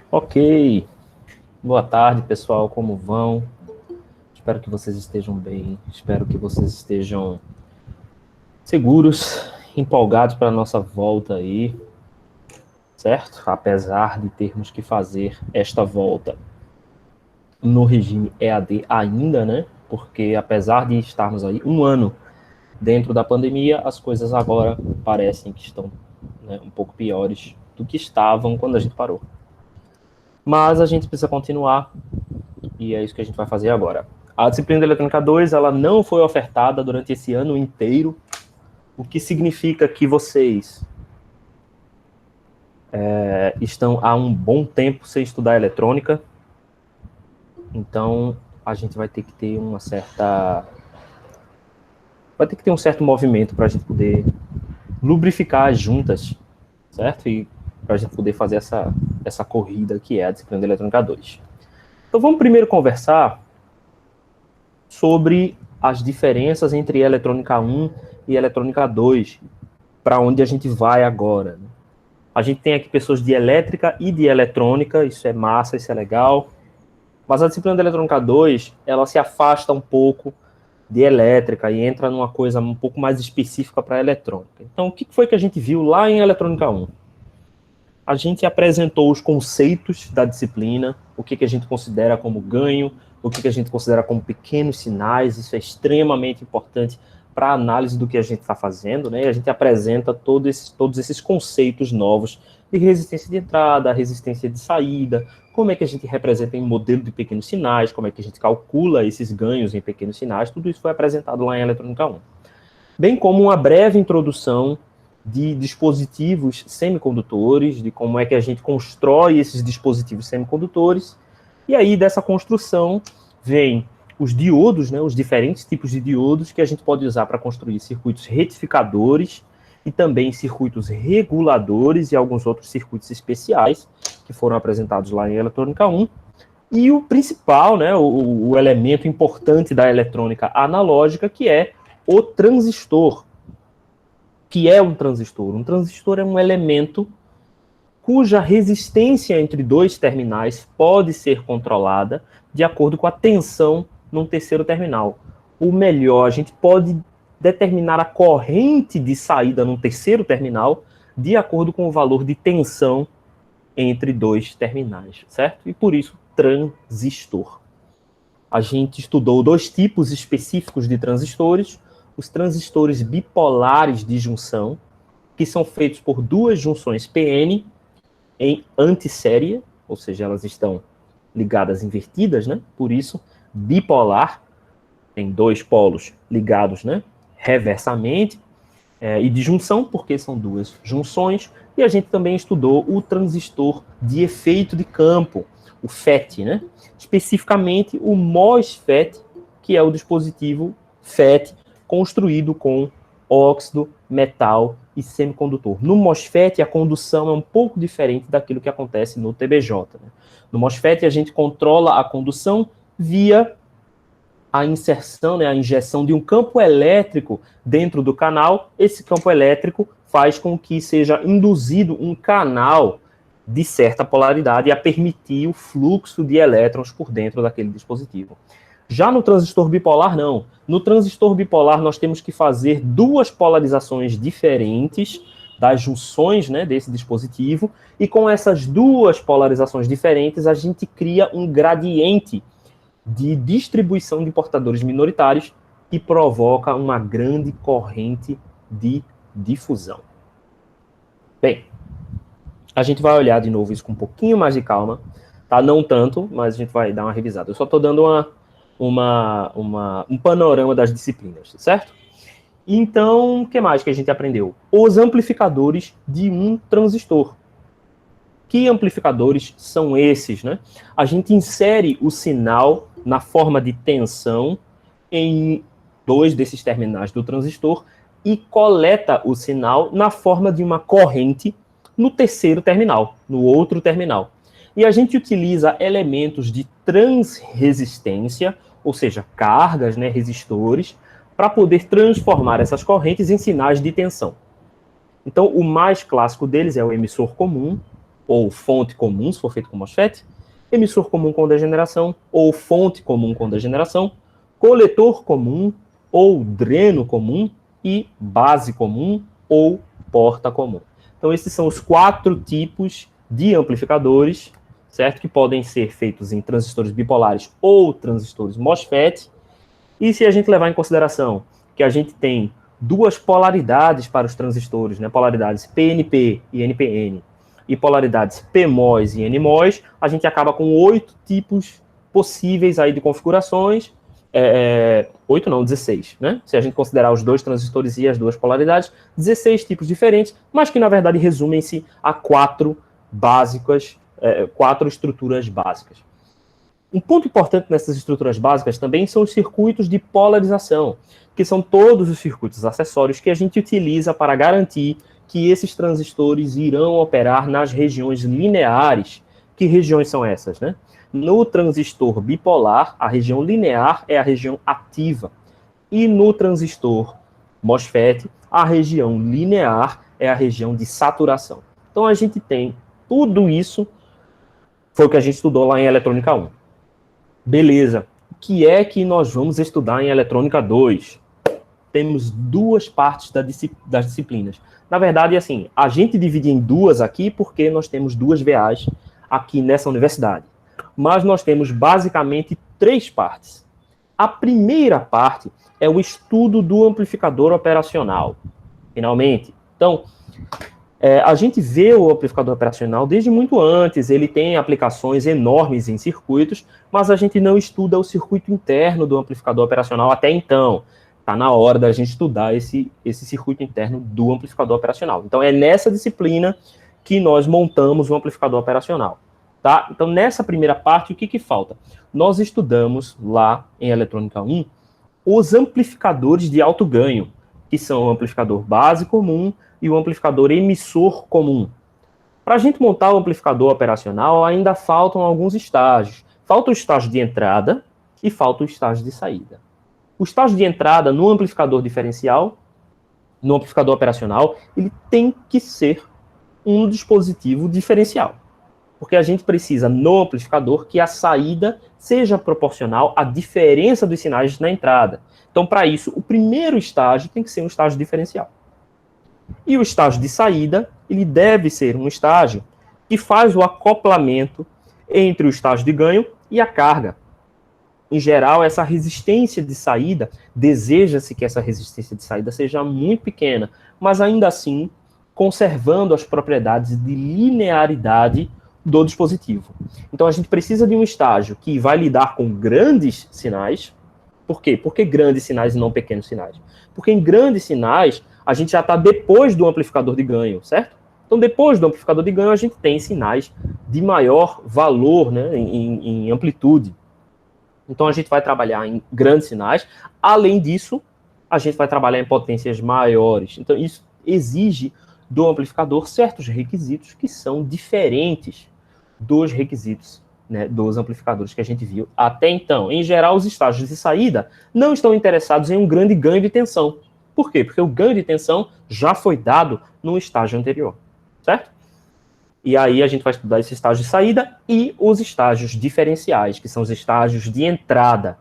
Ok, boa tarde pessoal, como vão? Espero que vocês estejam bem, espero que vocês estejam seguros, empolgados para a nossa volta aí, certo? Apesar de termos que fazer esta volta no regime EAD ainda, né? Porque apesar de estarmos aí um ano dentro da pandemia, as coisas agora parecem que estão, né, um pouco piores do que estavam quando a gente parou. Mas a gente precisa continuar. E é isso que a gente vai fazer agora. A disciplina de Eletrônica 2, ela não foi ofertada durante esse ano inteiro, o que significa que vocês estão há um bom tempo sem estudar eletrônica. Então, a gente vai ter que ter uma certa... Vai ter que ter um certo movimento para a gente poder lubrificar as juntas, certo? E para a gente poder fazer essa corrida que é a disciplina de Eletrônica 2. Então, vamos primeiro conversar sobre as diferenças entre Eletrônica 1 e Eletrônica 2, para onde a gente vai agora. A gente tem aqui pessoas de elétrica e de eletrônica, isso é massa, isso é legal, mas a disciplina de Eletrônica 2, ela se afasta um pouco de elétrica e entra numa coisa um pouco mais específica para eletrônica. Então, o que foi que a gente viu lá em Eletrônica 1? A gente apresentou os conceitos da disciplina, o que a gente considera como ganho, o que a gente considera como pequenos sinais, isso é extremamente importante para a análise do que a gente está fazendo, né? E a gente apresenta todos esses conceitos novos de resistência de entrada, resistência de saída, como é que a gente representa em modelo de pequenos sinais, como é que a gente calcula esses ganhos em pequenos sinais, tudo isso foi apresentado lá em Eletrônica 1. Bem como uma breve introdução de dispositivos semicondutores, de como é que a gente constrói esses dispositivos semicondutores, e aí dessa construção vem os diodos, né, os diferentes tipos de diodos que a gente pode usar para construir circuitos retificadores e também circuitos reguladores e alguns outros circuitos especiais que foram apresentados lá em Eletrônica 1. E o principal, né, o elemento importante da eletrônica analógica, que é o transistor. Que é um transistor? Um transistor é um elemento cuja resistência entre dois terminais pode ser controlada de acordo com a tensão num terceiro terminal. Ou melhor, a gente pode determinar a corrente de saída num terceiro terminal de acordo com o valor de tensão entre dois terminais, certo? E por isso, transistor. A gente estudou dois tipos específicos de transistores, os transistores bipolares de junção, que são feitos por duas junções PN em antissérie, ou seja, elas estão ligadas invertidas, né? Por isso, bipolar, tem dois polos ligados, né, reversamente, e de junção, porque são duas junções, e a gente também estudou o transistor de efeito de campo, o FET, né? Especificamente o MOSFET, que é o dispositivo FET construído com óxido, metal e semicondutor. No MOSFET, a condução é um pouco diferente daquilo que acontece no TBJ. Né? No MOSFET, a gente controla a condução via a inserção, né, a injeção de um campo elétrico dentro do canal. Esse campo elétrico faz com que seja induzido um canal de certa polaridade a permitir o fluxo de elétrons por dentro daquele dispositivo. Já no transistor bipolar, não. No transistor bipolar, nós temos que fazer duas polarizações diferentes das junções, né, desse dispositivo, e com essas duas polarizações diferentes, a gente cria um gradiente de distribuição de portadores minoritários que provoca uma grande corrente de difusão. Bem, a gente vai olhar de novo isso com um pouquinho mais de calma, tá? Não tanto, mas a gente vai dar uma revisada. Eu só estou dando um panorama das disciplinas, certo? Então, o que mais que a gente aprendeu? Os amplificadores de um transistor. Que amplificadores são esses, né? A gente insere o sinal na forma de tensão em dois desses terminais do transistor e coleta o sinal na forma de uma corrente no terceiro terminal, no outro terminal. E a gente utiliza elementos de transresistência, ou seja, cargas, né, resistores, para poder transformar essas correntes em sinais de tensão. Então, o mais clássico deles é o emissor comum, ou fonte comum, se for feito com MOSFET, emissor comum com degeneração, ou fonte comum com degeneração, coletor comum, ou dreno comum, e base comum, ou porta comum. Então, esses são os 4 tipos de amplificadores, certo? Que podem ser feitos em transistores bipolares ou transistores MOSFET. E se a gente levar em consideração que a gente tem 2 polaridades para os transistores, né? Polaridades PNP e NPN, e polaridades PMOS e NMOS, a gente acaba com 8 tipos possíveis aí de configurações. 8 não, 16, né? Se a gente considerar os 2 transistores e as 2 polaridades, 16 tipos diferentes, mas que na verdade resumem-se a 4 básicas, 4 estruturas básicas. Um ponto importante nessas estruturas básicas também são os circuitos de polarização, que são todos os circuitos acessórios que a gente utiliza para garantir que esses transistores irão operar nas regiões lineares. Que regiões são essas, né? No transistor bipolar, a região linear é a região ativa. E no transistor MOSFET, a região linear é a região de saturação. Então, a gente tem tudo isso, foi o que a gente estudou lá em Eletrônica 1. Beleza. O que é que nós vamos estudar em Eletrônica 2? Temos 2 partes das disciplinas. Na verdade, assim, a gente divide em 2 aqui porque nós temos 2 VAs aqui nessa universidade. Mas nós temos basicamente 3 partes. A primeira parte é o estudo do amplificador operacional, finalmente. Então, a gente vê o amplificador operacional desde muito antes, ele tem aplicações enormes em circuitos, mas a gente não estuda o circuito interno do amplificador operacional até então. Está na hora da gente estudar esse circuito interno do amplificador operacional. Então, é nessa disciplina que nós montamos o amplificador operacional. Tá? Então, nessa primeira parte, o que falta? Nós estudamos lá em Eletrônica 1 os amplificadores de alto ganho, que são o amplificador base comum e o amplificador emissor comum. Para a gente montar o amplificador operacional, ainda faltam alguns estágios. Falta o estágio de entrada e falta o estágio de saída. O estágio de entrada no amplificador diferencial, no amplificador operacional, ele tem que ser um dispositivo diferencial. Porque a gente precisa, no amplificador, que a saída seja proporcional à diferença dos sinais na entrada. Então, para isso, o primeiro estágio tem que ser um estágio diferencial. E o estágio de saída, ele deve ser um estágio que faz o acoplamento entre o estágio de ganho e a carga. Em geral, essa resistência de saída, deseja-se que essa resistência de saída seja muito pequena, mas ainda assim, conservando as propriedades de linearidade do dispositivo. Então, a gente precisa de um estágio que vai lidar com grandes sinais. Por quê? Por que grandes sinais e não pequenos sinais? Porque em grandes sinais, a gente já está depois do amplificador de ganho, certo? Então, depois do amplificador de ganho, a gente tem sinais de maior valor, né, em amplitude. Então, a gente vai trabalhar em grandes sinais. Além disso, a gente vai trabalhar em potências maiores. Então, isso exige do amplificador certos requisitos que são diferentes dos requisitos, né, dos amplificadores que a gente viu até então. Em geral, os estágios de saída não estão interessados em um grande ganho de tensão. Por quê? Porque o ganho de tensão já foi dado no estágio anterior, certo? E aí a gente vai estudar esse estágio de saída e os estágios diferenciais, que são os estágios de entrada,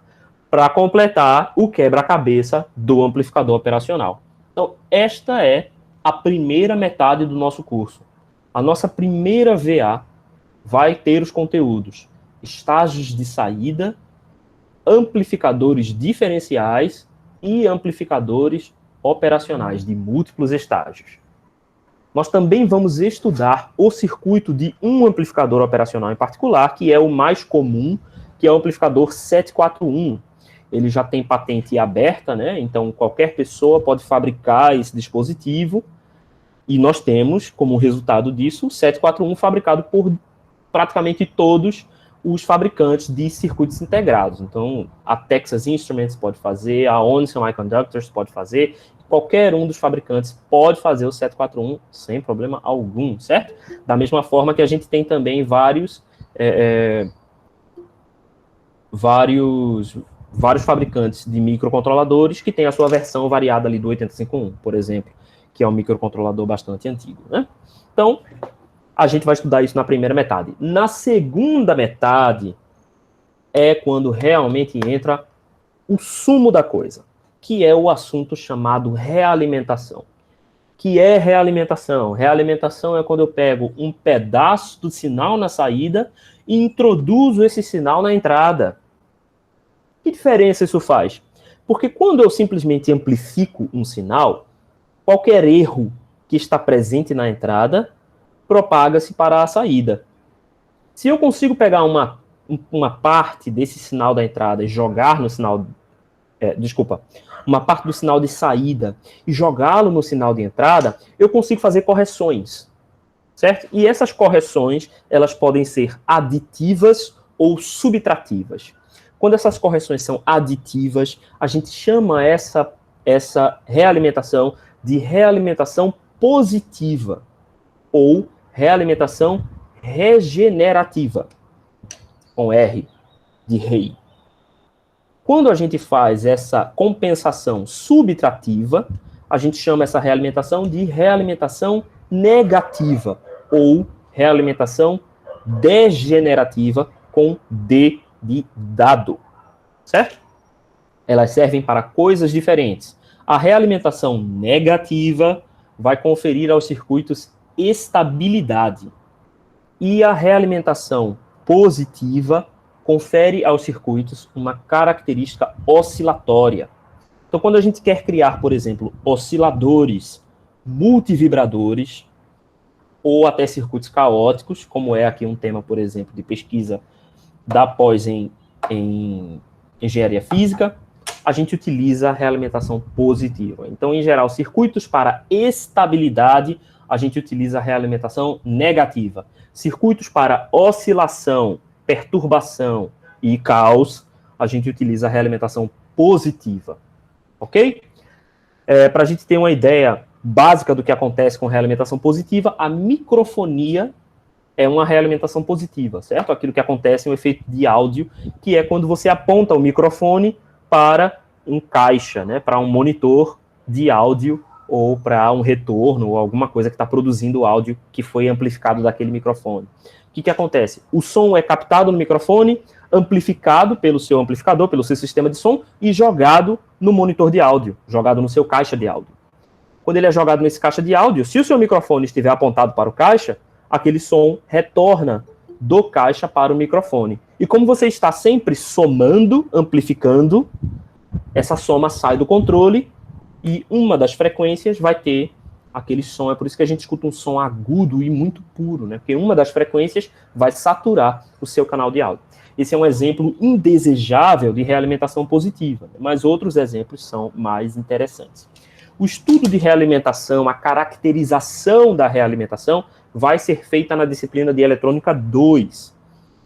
para completar o quebra-cabeça do amplificador operacional. Então, esta é a primeira metade do nosso curso. A nossa primeira VA vai ter os conteúdos: estágios de saída, amplificadores diferenciais e amplificadores operacionais de múltiplos estágios. Nós também vamos estudar o circuito de um amplificador operacional em particular, que é o mais comum, que é o amplificador 741. Ele já tem patente aberta, né? Então qualquer pessoa pode fabricar esse dispositivo, e nós temos, como resultado disso, o 741 fabricado por praticamente todos os fabricantes de circuitos integrados. Então, a Texas Instruments pode fazer, a ON Semiconductors pode fazer, qualquer um dos fabricantes pode fazer o 741 sem problema algum, certo? Da mesma forma que a gente tem também vários fabricantes de microcontroladores que têm a sua versão variada ali do 851, por exemplo, que é um microcontrolador bastante antigo, né? Então, A gente vai estudar isso na primeira metade. Na segunda metade é quando realmente entra o sumo da coisa, que é o assunto chamado realimentação. Que é realimentação? Realimentação é quando eu pego um pedaço do sinal na saída e introduzo esse sinal na entrada. Que diferença isso faz? Porque quando eu simplesmente amplifico um sinal, qualquer erro que está presente na entrada propaga-se para a saída. Se eu consigo pegar uma parte desse sinal da entrada e jogar no sinal... uma parte do sinal de saída e jogá-lo no sinal de entrada, eu consigo fazer correções, certo? E essas correções, elas podem ser aditivas ou subtrativas. Quando essas correções são aditivas, a gente chama essa realimentação de realimentação positiva ou realimentação regenerativa, com R de rei. Quando a gente faz essa compensação subtrativa, a gente chama essa realimentação de realimentação negativa ou realimentação degenerativa com D de dado, certo? Elas servem para coisas diferentes. A realimentação negativa vai conferir aos circuitos estabilidade e a realimentação positiva confere aos circuitos uma característica oscilatória. Então, quando a gente quer criar, por exemplo, osciladores, multivibradores, ou até circuitos caóticos, como é aqui um tema, por exemplo, de pesquisa da pós em engenharia física, a gente utiliza a realimentação positiva. Então, em geral, circuitos para estabilidade, a gente utiliza a realimentação negativa. Circuitos para oscilação, perturbação e caos, a gente utiliza a realimentação positiva, ok? Para a gente ter uma ideia básica do que acontece com realimentação positiva, a microfonia é uma realimentação positiva, certo? Aquilo que acontece é um efeito de áudio, que é quando você aponta o microfone para um caixa, né, para um monitor de áudio ou para um retorno ou alguma coisa que está produzindo o áudio que foi amplificado daquele microfone. O que acontece? O som é captado no microfone, amplificado pelo seu amplificador, pelo seu sistema de som, e jogado no monitor de áudio, jogado no seu caixa de áudio. Quando ele é jogado nesse caixa de áudio, se o seu microfone estiver apontado para o caixa, aquele som retorna do caixa para o microfone. E como você está sempre somando, amplificando, essa soma sai do controle e uma das frequências vai ter aquele som. É por isso que a gente escuta um som agudo e muito puro, né? Porque uma das frequências vai saturar o seu canal de áudio. Esse é um exemplo indesejável de realimentação positiva, mas outros exemplos são mais interessantes. O estudo de realimentação, a caracterização da realimentação, vai ser feita na disciplina de Eletrônica 2.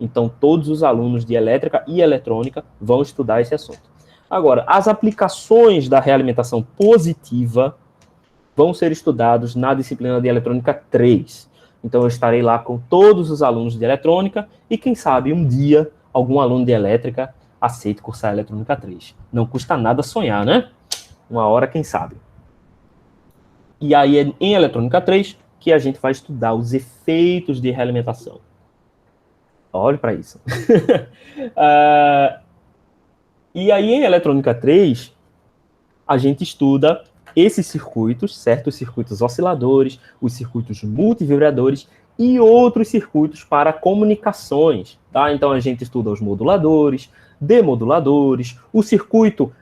Então, todos os alunos de Elétrica e Eletrônica vão estudar esse assunto. Agora, as aplicações da realimentação positiva vão ser estudados na disciplina de Eletrônica 3. Então, eu estarei lá com todos os alunos de Eletrônica e, quem sabe, um dia, algum aluno de Elétrica aceite cursar Eletrônica 3. Não custa nada sonhar, né? Uma hora, quem sabe. E aí, é em Eletrônica 3 que a gente vai estudar os efeitos de realimentação. Olhe para isso. E aí, em Eletrônica 3, a gente estuda esses circuitos, certo? Os circuitos osciladores, os circuitos multivibradores e outros circuitos para comunicações, tá? Então, a gente estuda os moduladores, demoduladores, o circuito,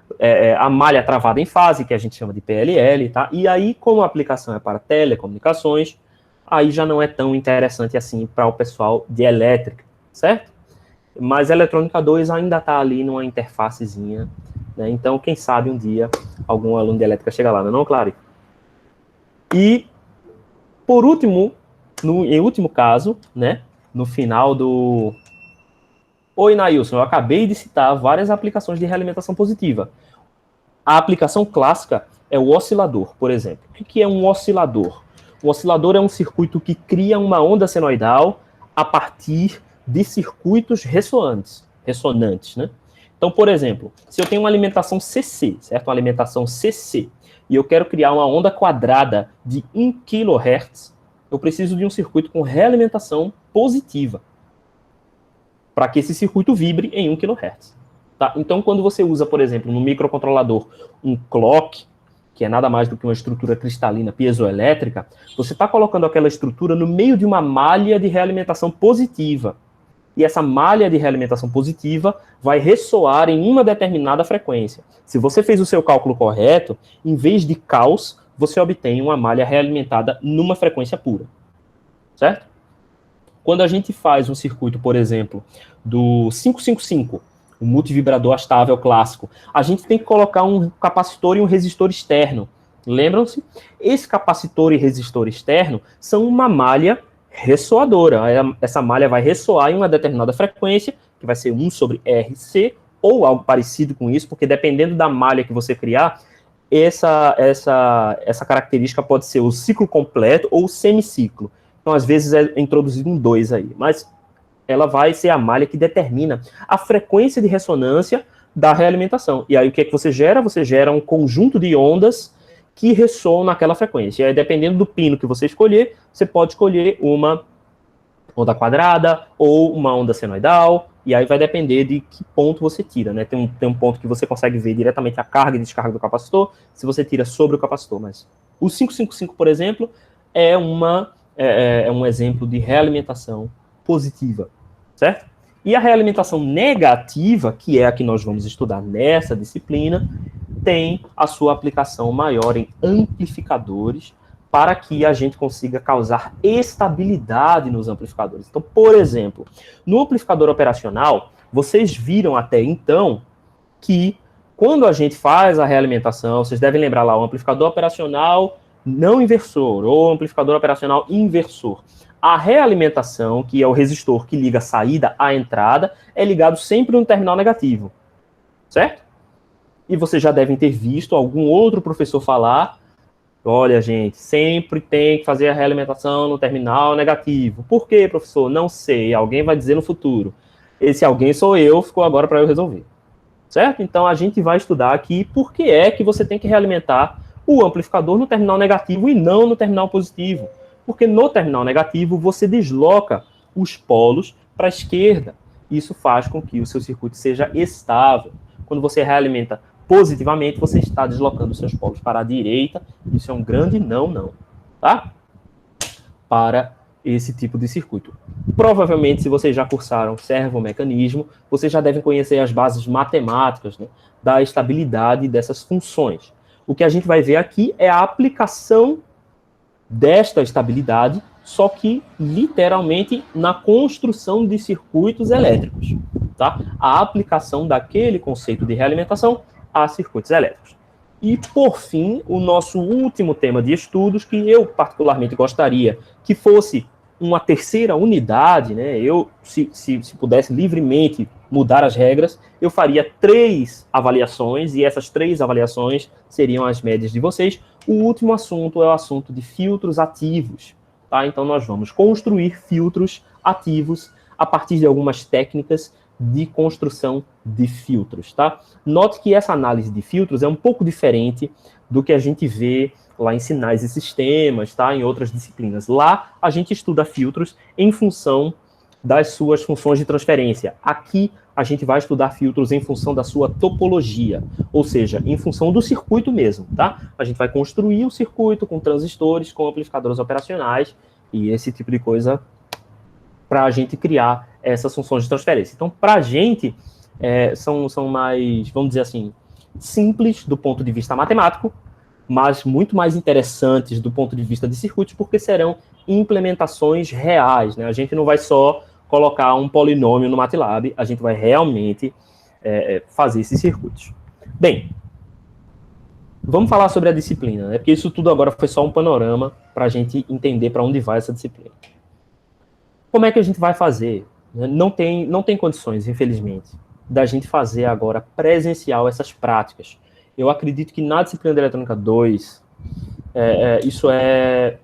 a malha travada em fase, que a gente chama de PLL, tá? E aí, como a aplicação é para telecomunicações, aí já não é tão interessante assim para o pessoal de elétrica, certo? Mas a Eletrônica 2 ainda está ali numa interfacezinha, né? Então, quem sabe um dia algum aluno de elétrica chega lá, não é, Clary? E, por último, em último caso, né, no final do... Oi, Nailson, eu acabei de citar várias aplicações de realimentação positiva. A aplicação clássica é o oscilador, por exemplo. O que é um oscilador? Um oscilador é um circuito que cria uma onda senoidal a partir de circuitos ressonantes, né? Então, por exemplo, se eu tenho uma alimentação CC, certo? Uma alimentação CC, e eu quero criar uma onda quadrada de 1 kHz, Eu preciso de um circuito com realimentação positiva, para que esse circuito vibre em 1 kHz. Tá? Então, quando você usa, por exemplo, no microcontrolador, um clock, que é nada mais do que uma estrutura cristalina piezoelétrica, você está colocando aquela estrutura no meio de uma malha de realimentação positiva. E essa malha de realimentação positiva vai ressoar em uma determinada frequência. Se você fez o seu cálculo correto, em vez de caos, você obtém uma malha realimentada numa frequência pura. Certo? Quando a gente faz um circuito, por exemplo, do 555, o multivibrador astável clássico, a gente tem que colocar um capacitor e um resistor externo. Lembram-se? Esse capacitor e resistor externo são uma malha ressoadora. Essa malha vai ressoar em uma determinada frequência, que vai ser 1 sobre RC, ou algo parecido com isso, porque dependendo da malha que você criar, essa característica pode ser o ciclo completo ou o semiciclo. Então, às vezes, é introduzido um 2 aí. Mas ela vai ser a malha que determina a frequência de ressonância da realimentação. E aí, o que é que você gera? Você gera um conjunto de ondas que ressoam naquela frequência. E aí, dependendo do pino que você escolher, você pode escolher uma onda quadrada ou uma onda senoidal. E aí vai depender de que ponto você tira, né? Tem um ponto que você consegue ver diretamente a carga e descarga do capacitor, se você tira sobre o capacitor. Mas o 555, por exemplo, é um exemplo de realimentação positiva, certo? E a realimentação negativa, que é a que nós vamos estudar nessa disciplina, tem a sua aplicação maior em amplificadores, para que a gente consiga causar estabilidade nos amplificadores. Então, por exemplo, no amplificador operacional, vocês viram até então que quando a gente faz a realimentação, vocês devem lembrar lá, o amplificador operacional não inversor, ou amplificador operacional inversor. A realimentação, que é o resistor que liga a saída à entrada, é ligado sempre no terminal negativo, certo? E vocês já devem ter visto algum outro professor falar, olha, gente, sempre tem que fazer a realimentação no terminal negativo. Por quê, professor? Não sei, alguém vai dizer no futuro. Esse alguém sou eu, ficou agora para eu resolver. Certo? Então, a gente vai estudar aqui por que é que você tem que realimentar o amplificador no terminal negativo e não no terminal positivo. Porque no terminal negativo, você desloca os polos para a esquerda. Isso faz com que o seu circuito seja estável. Quando você realimenta positivamente, você está deslocando os seus polos para a direita. Isso é um grande não, tá? Para esse tipo de circuito. Provavelmente, se vocês já cursaram servomecanismo, vocês já devem conhecer as bases matemáticas, né, da estabilidade dessas funções. O que a gente vai ver aqui é a aplicação desta estabilidade, só que literalmente na construção de circuitos elétricos, tá? A aplicação daquele conceito de realimentação a circuitos elétricos. E, por fim, o nosso último tema de estudos, que eu particularmente gostaria que fosse uma terceira unidade, né? Eu, se pudesse livremente mudar as regras, eu faria 3 avaliações, e essas 3 avaliações seriam as médias de vocês. O último assunto é o assunto de filtros ativos, tá? Então, nós vamos construir filtros ativos a partir de algumas técnicas de construção de filtros, tá? Note que essa análise de filtros é um pouco diferente do que a gente vê lá em sinais e sistemas, tá? Em outras disciplinas. Lá, a gente estuda filtros em função das suas funções de transferência. Aqui, a gente vai estudar filtros em função da sua topologia, ou seja, em função do circuito mesmo, tá? A gente vai construir o circuito com transistores, com amplificadores operacionais e esse tipo de coisa para a gente criar essas funções de transferência. Então, para a gente, são mais, vamos dizer assim, simples do ponto de vista matemático, mas muito mais interessantes do ponto de vista de circuitos, porque serão implementações reais, né? A gente não vai só colocar um polinômio no MATLAB, a gente vai realmente fazer esses circuitos. Bem, vamos falar sobre a disciplina, né? Porque isso tudo agora foi só um panorama para a gente entender para onde vai essa disciplina. Como é que a gente vai fazer? Não tem condições, infelizmente, da gente fazer agora presencial essas práticas. Eu acredito que na disciplina de Eletrônica 2, isso é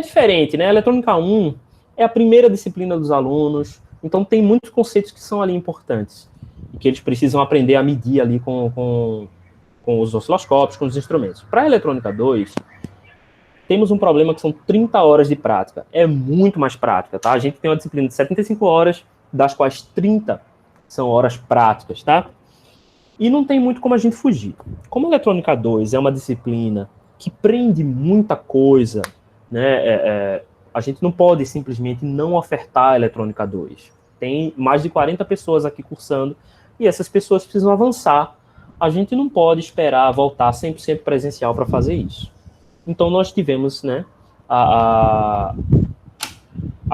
diferente, né? A Eletrônica 1 é a primeira disciplina dos alunos, então tem muitos conceitos que são ali importantes, e que eles precisam aprender a medir ali com os osciloscópios, com os instrumentos. Para a Eletrônica 2, temos um problema que são 30 horas de prática. É muito mais prática, tá? A gente tem uma disciplina de 75 horas, das quais 30 são horas práticas, tá? E não tem muito como a gente fugir. Como Eletrônica 2 é uma disciplina que prende muita coisa, né? A gente não pode simplesmente não ofertar a Eletrônica 2. Tem mais de 40 pessoas aqui cursando e essas pessoas precisam avançar. A gente não pode esperar voltar 100% presencial para fazer isso. Então, nós tivemos, né, a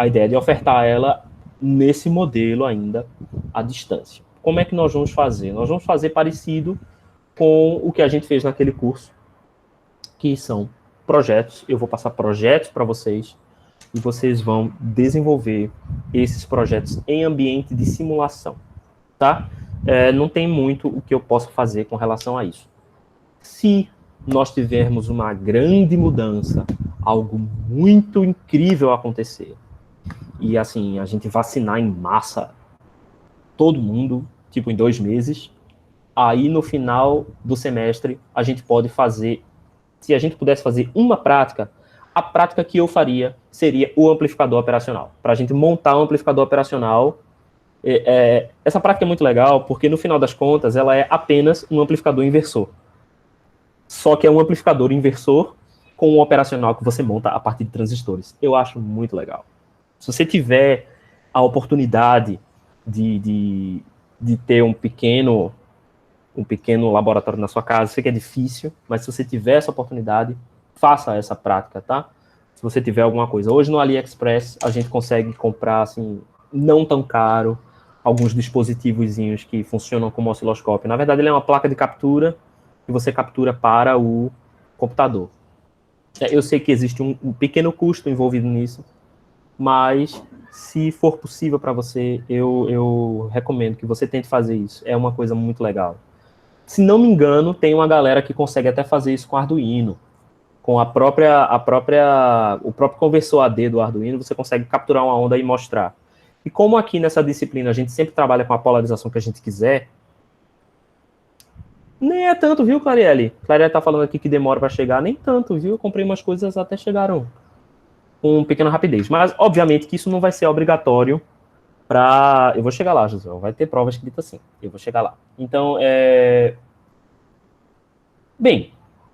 ideia de ofertar ela nesse modelo ainda à distância. Como é que nós vamos fazer? Nós vamos fazer parecido com o que a gente fez naquele curso, que são projetos. Eu vou passar projetos para vocês e vocês vão desenvolver esses projetos em ambiente de simulação, tá? Não tem muito o que eu possa fazer com relação a isso. Se nós tivermos uma grande mudança, algo muito incrível acontecer, e assim, a gente vacinar em massa todo mundo, tipo em 2 meses, aí no final do semestre a gente pode fazer, se a gente pudesse fazer uma prática, a prática que eu faria seria o amplificador operacional, para a gente montar um amplificador operacional. Essa prática é muito legal, porque no final das contas ela é apenas um amplificador inversor. Só que é um amplificador inversor com um operacional que você monta a partir de transistores. Eu acho muito legal. Se você tiver a oportunidade de ter um pequeno laboratório na sua casa, sei que é difícil, mas se você tiver essa oportunidade, faça essa prática, tá? Se você tiver alguma coisa. Hoje no AliExpress a gente consegue comprar, assim, não tão caro, alguns dispositivozinhos que funcionam como osciloscópio. Na verdade, ele é uma placa de captura que você captura para o computador. Eu sei que existe um pequeno custo envolvido nisso, mas se for possível para você, eu recomendo que você tente fazer isso. É uma coisa muito legal. Se não me engano, tem uma galera que consegue até fazer isso com Arduino. Com o próprio conversor AD do Arduino, você consegue capturar uma onda e mostrar. E como aqui nessa disciplina a gente sempre trabalha com a polarização que a gente quiser, nem é tanto, viu, Clarielle? Clarielle tá falando aqui que demora para chegar, nem tanto, viu? Eu comprei umas coisas até chegaram com pequena rapidez. Mas, obviamente, que isso não vai ser obrigatório para... Eu vou chegar lá, José. Vai ter prova escrita assim. Eu vou chegar lá. Então, bem,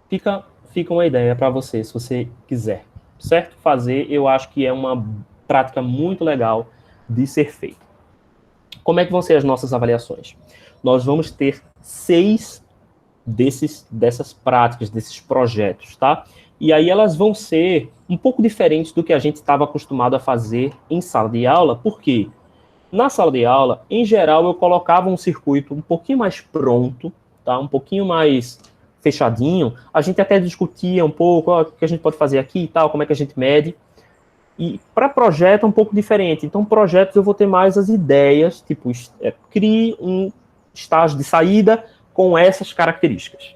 fica uma ideia para você, se você quiser, certo? Fazer, eu acho que é uma prática muito legal de ser feita. Como é que vão ser as nossas avaliações? Nós vamos ter 6 dessas práticas, desses projetos, tá? E aí elas vão ser um pouco diferentes do que a gente estava acostumado a fazer em sala de aula, porque na sala de aula, em geral, eu colocava um circuito um pouquinho mais pronto, tá? Um pouquinho mais fechadinho. A gente até discutia um pouco o que a gente pode fazer aqui e tal, como é que a gente mede. E para projeto é um pouco diferente. Então, projetos eu vou ter mais as ideias, tipo, crie um estágio de saída com essas características.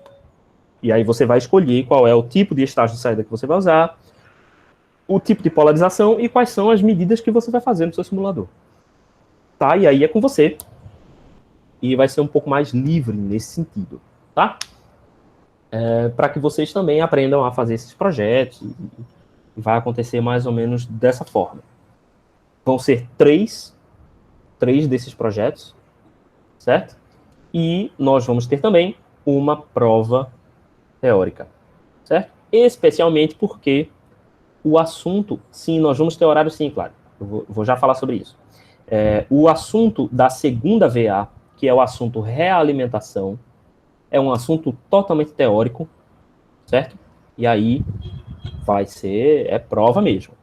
E aí você vai escolher qual é o tipo de estágio de saída que você vai usar, o tipo de polarização e quais são as medidas que você vai fazer no seu simulador. Tá? E aí é com você. E vai ser um pouco mais livre nesse sentido, tá? Para que vocês também aprendam a fazer esses projetos. E vai acontecer mais ou menos dessa forma. Vão ser 3 desses projetos, certo? E nós vamos ter também uma prova teórica, certo? Especialmente porque o assunto, sim, nós vamos ter horário sim, claro. Eu vou já falar sobre isso. O assunto da segunda VA, que é o assunto realimentação, é um assunto totalmente teórico, certo? E aí vai ser, prova mesmo.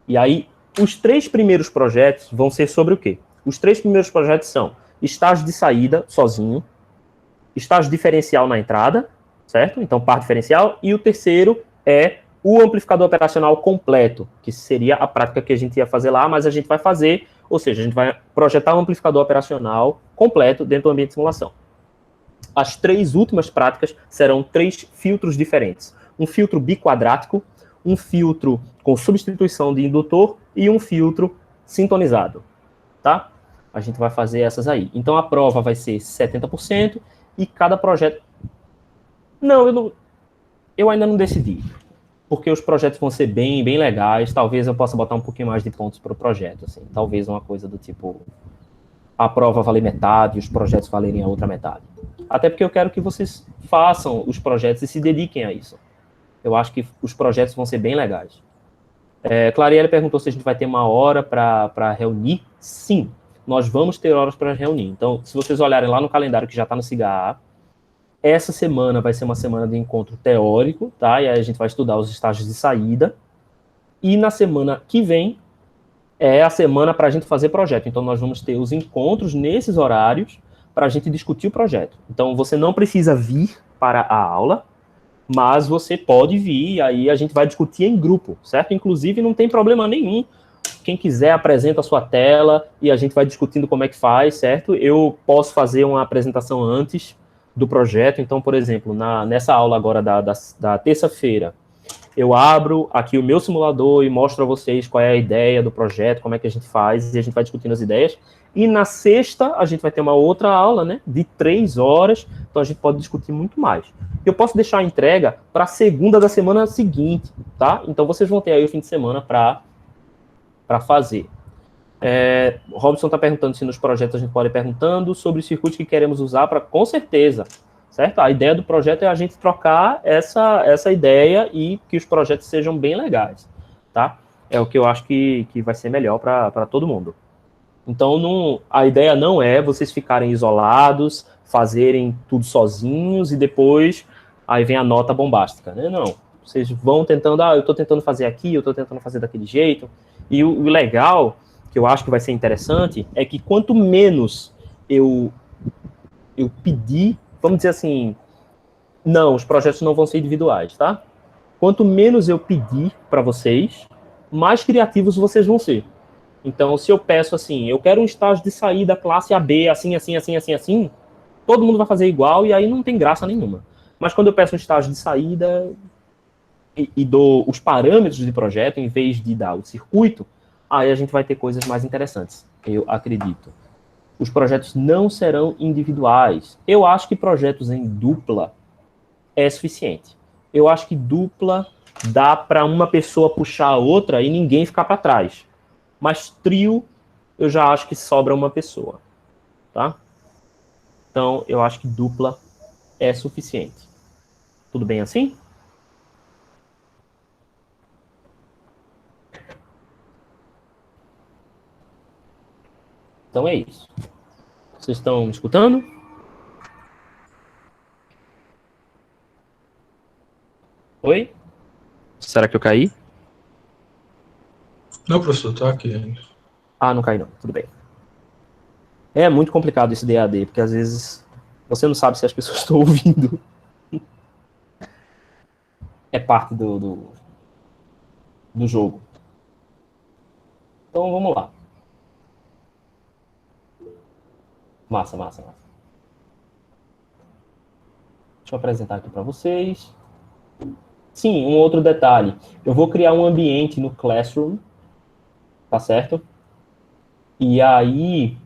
E aí, os 3 primeiros projetos vão ser sobre o quê? Os 3 primeiros projetos são estágio de saída, sozinho, estágio diferencial na entrada, certo? Então, par diferencial. E o terceiro é o amplificador operacional completo, que seria a prática que a gente ia fazer lá, mas a gente vai fazer, ou seja, a gente vai projetar um amplificador operacional completo dentro do ambiente de simulação. As 3 últimas práticas serão 3 filtros diferentes. Um filtro biquadrático, um filtro com substituição de indutor e um filtro sintonizado, tá? A gente vai fazer essas aí. Então, a prova vai ser 70% e cada projeto... Não, eu ainda não decidi. porque os projetos vão ser bem, bem legais. Talvez eu possa botar um pouquinho mais de pontos para o projeto, assim. Talvez uma coisa do tipo, a prova valer metade, os projetos valerem a outra metade. Até porque eu quero que vocês façam os projetos e se dediquem a isso. Eu acho que os projetos vão ser bem legais. Clarielle perguntou se a gente vai ter uma hora para reunir. Sim, nós vamos ter horas para reunir. Então, se vocês olharem lá no calendário que já está no SIGA, essa semana vai ser uma semana de encontro teórico, tá? E aí a gente vai estudar os estágios de saída. E na semana que vem é a semana para a gente fazer projeto. Então, nós vamos ter os encontros nesses horários para a gente discutir o projeto. Então, você não precisa vir para a aula, mas você pode vir, e aí a gente vai discutir em grupo, certo? Inclusive, não tem problema nenhum. Quem quiser, apresenta a sua tela e a gente vai discutindo como é que faz, certo? Eu posso fazer uma apresentação antes do projeto. Então, por exemplo, nessa aula agora da terça-feira, eu abro aqui o meu simulador e mostro a vocês qual é a ideia do projeto, como é que a gente faz, e a gente vai discutindo as ideias. E na sexta, a gente vai ter uma outra aula, né, de 3 horas, então a gente pode discutir muito mais. Eu posso deixar a entrega para a segunda da semana seguinte, tá? Então vocês vão ter aí o fim de semana para fazer. O Robson está perguntando se nos projetos a gente pode ir perguntando sobre os circuitos que queremos usar para, com certeza, certo? A ideia do projeto é a gente trocar essa ideia e que os projetos sejam bem legais, tá? É o que eu acho que vai ser melhor para todo mundo. Então, a ideia não é vocês ficarem isolados, fazerem tudo sozinhos e depois aí vem a nota bombástica, né? Não, vocês vão tentando, eu estou tentando fazer aqui, eu estou tentando fazer daquele jeito. E o legal, que eu acho que vai ser interessante, é que quanto menos eu pedir, vamos dizer assim, não, os projetos não vão ser individuais, tá? Quanto menos eu pedir para vocês, mais criativos vocês vão ser. Então, se eu peço assim, eu quero um estágio de saída classe AB, assim, assim, assim, assim, assim, todo mundo vai fazer igual e aí não tem graça nenhuma. Mas quando eu peço um estágio de saída e dou os parâmetros de projeto, em vez de dar o circuito, aí a gente vai ter coisas mais interessantes, eu acredito. Os projetos não serão individuais. Eu acho que projetos em dupla é suficiente. Eu acho que dupla dá para uma pessoa puxar a outra e ninguém ficar para trás. Mas trio, eu já acho que sobra uma pessoa, tá? Então, eu acho que dupla é suficiente. Tudo bem assim? Então é isso. Vocês estão me escutando? Oi? Será que eu caí? Não, professor, tá aqui ainda. Ah, não caí não. Tudo bem. É muito complicado esse DAD, porque às vezes você não sabe se as pessoas estão ouvindo. É parte do jogo. Então vamos lá. Massa, massa, massa. Deixa eu apresentar aqui para vocês. Sim, um outro detalhe. Eu vou criar um ambiente no Classroom, tá certo? E aí,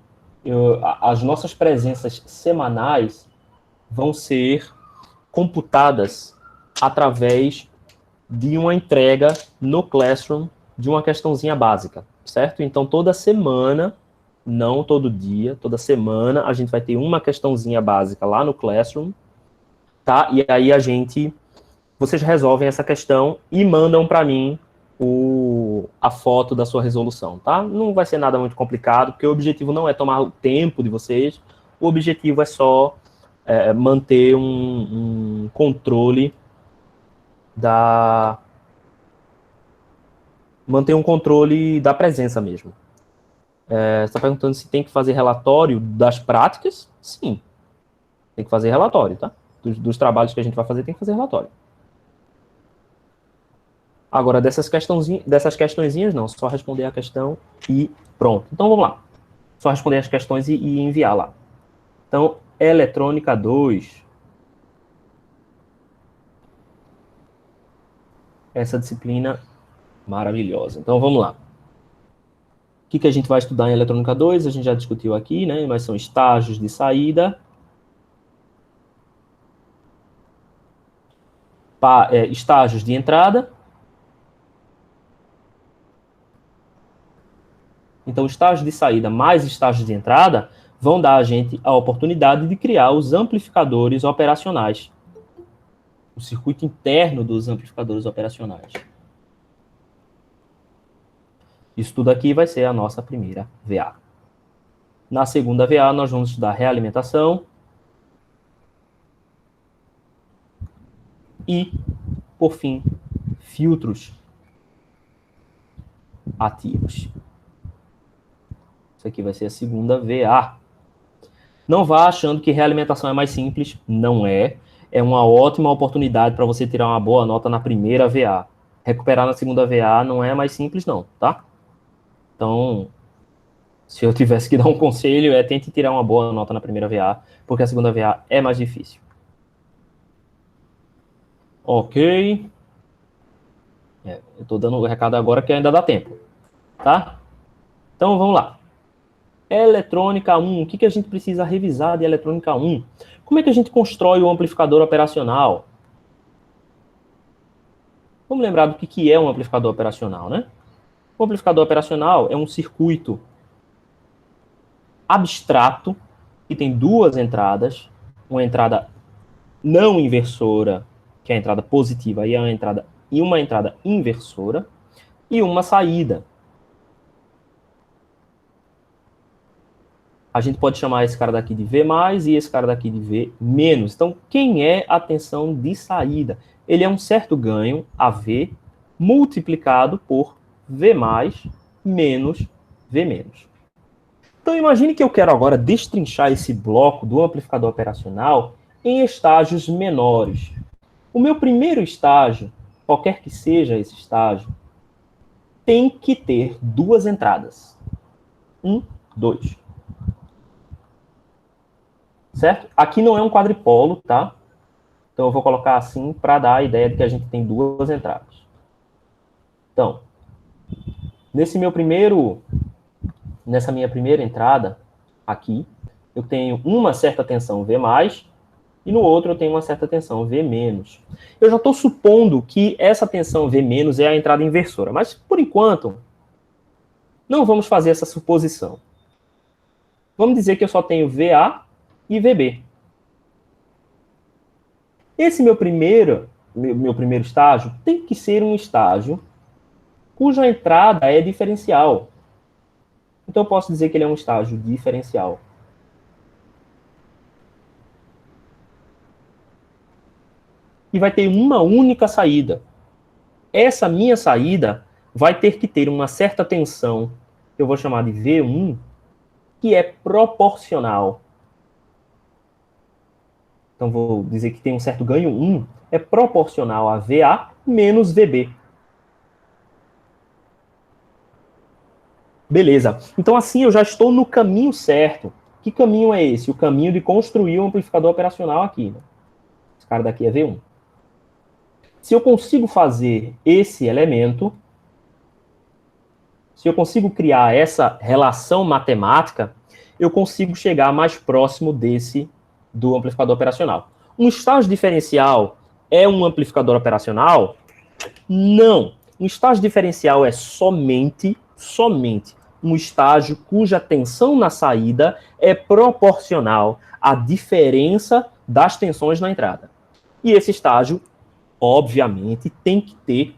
as nossas presenças semanais vão ser computadas através de uma entrega no Classroom de uma questãozinha básica, certo? Então, toda semana, não todo dia, toda semana, a gente vai ter uma questãozinha básica lá no Classroom, tá? E aí vocês resolvem essa questão e mandam para mim a foto da sua resolução, tá? Não vai ser nada muito complicado, porque o objetivo não é tomar o tempo de vocês, o objetivo é só manter um controle da presença mesmo. Você está perguntando se tem que fazer relatório das práticas? Sim, tem que fazer relatório, tá? Dos trabalhos que a gente vai fazer, tem que fazer relatório. Agora, dessas questõezinhas, não. Só responder a questão e pronto. Então, vamos lá. Só responder as questões e enviar lá. Então, eletrônica 2. Essa disciplina maravilhosa. Então, vamos lá. O que a gente vai estudar em eletrônica 2? A gente já discutiu aqui, né? Mas são estágios de saída. Estágios de entrada Então, estágio de saída mais estágio de entrada vão dar a gente a oportunidade de criar os amplificadores operacionais. O circuito interno dos amplificadores operacionais. Isso tudo aqui vai ser a nossa primeira VA. Na segunda VA, nós vamos estudar realimentação e, por fim, filtros ativos. Isso aqui vai ser a segunda VA. Não vá achando que realimentação é mais simples. Não é. É uma ótima oportunidade para você tirar uma boa nota na primeira VA. Recuperar na segunda VA não é mais simples, não, tá? Então, se eu tivesse que dar um conselho, tente tirar uma boa nota na primeira VA, porque a segunda VA é mais difícil. Ok. Eu estou dando o recado agora que ainda dá tempo, tá? Então, vamos lá. Eletrônica 1, o que a gente precisa revisar de eletrônica 1? Como é que a gente constrói o amplificador operacional? Vamos lembrar do que é um amplificador operacional, né? O amplificador operacional é um circuito abstrato que tem duas entradas, uma entrada não inversora, que é a entrada positiva, e uma entrada inversora, e uma saída. A gente pode chamar esse cara daqui de V+, e esse cara daqui de V-. Então, quem é a tensão de saída? Ele é um certo ganho, AV, multiplicado por V+, menos V-. Então, imagine que eu quero agora destrinchar esse bloco do amplificador operacional em estágios menores. O meu primeiro estágio, qualquer que seja esse estágio, tem que ter duas entradas. 1, 2. Certo? Aqui não é um quadripolo, tá? Então eu vou colocar assim para dar a ideia de que a gente tem duas entradas. Então, nessa minha primeira entrada, aqui, eu tenho uma certa tensão V+, e no outro eu tenho uma certa tensão V-. Eu já estou supondo que essa tensão V- é a entrada inversora, mas por enquanto, não vamos fazer essa suposição. Vamos dizer que eu só tenho VA e VB. Esse meu primeiro estágio tem que ser um estágio cuja entrada é diferencial. Então eu posso dizer que ele é um estágio diferencial. E vai ter uma única saída. Essa minha saída vai ter que ter uma certa tensão, que eu vou chamar de V1, que é proporcional. Então vou dizer que tem um certo ganho 1, é proporcional a VA menos VB. Beleza. Então assim eu já estou no caminho certo. Que caminho é esse? O caminho de construir um amplificador operacional aqui. Né? Esse cara daqui é V1. Se eu consigo fazer esse elemento, se eu consigo criar essa relação matemática, eu consigo chegar mais próximo do amplificador operacional. Um estágio diferencial é um amplificador operacional? Não. Um estágio diferencial é somente um estágio cuja tensão na saída é proporcional à diferença das tensões na entrada. E esse estágio, obviamente, tem que ter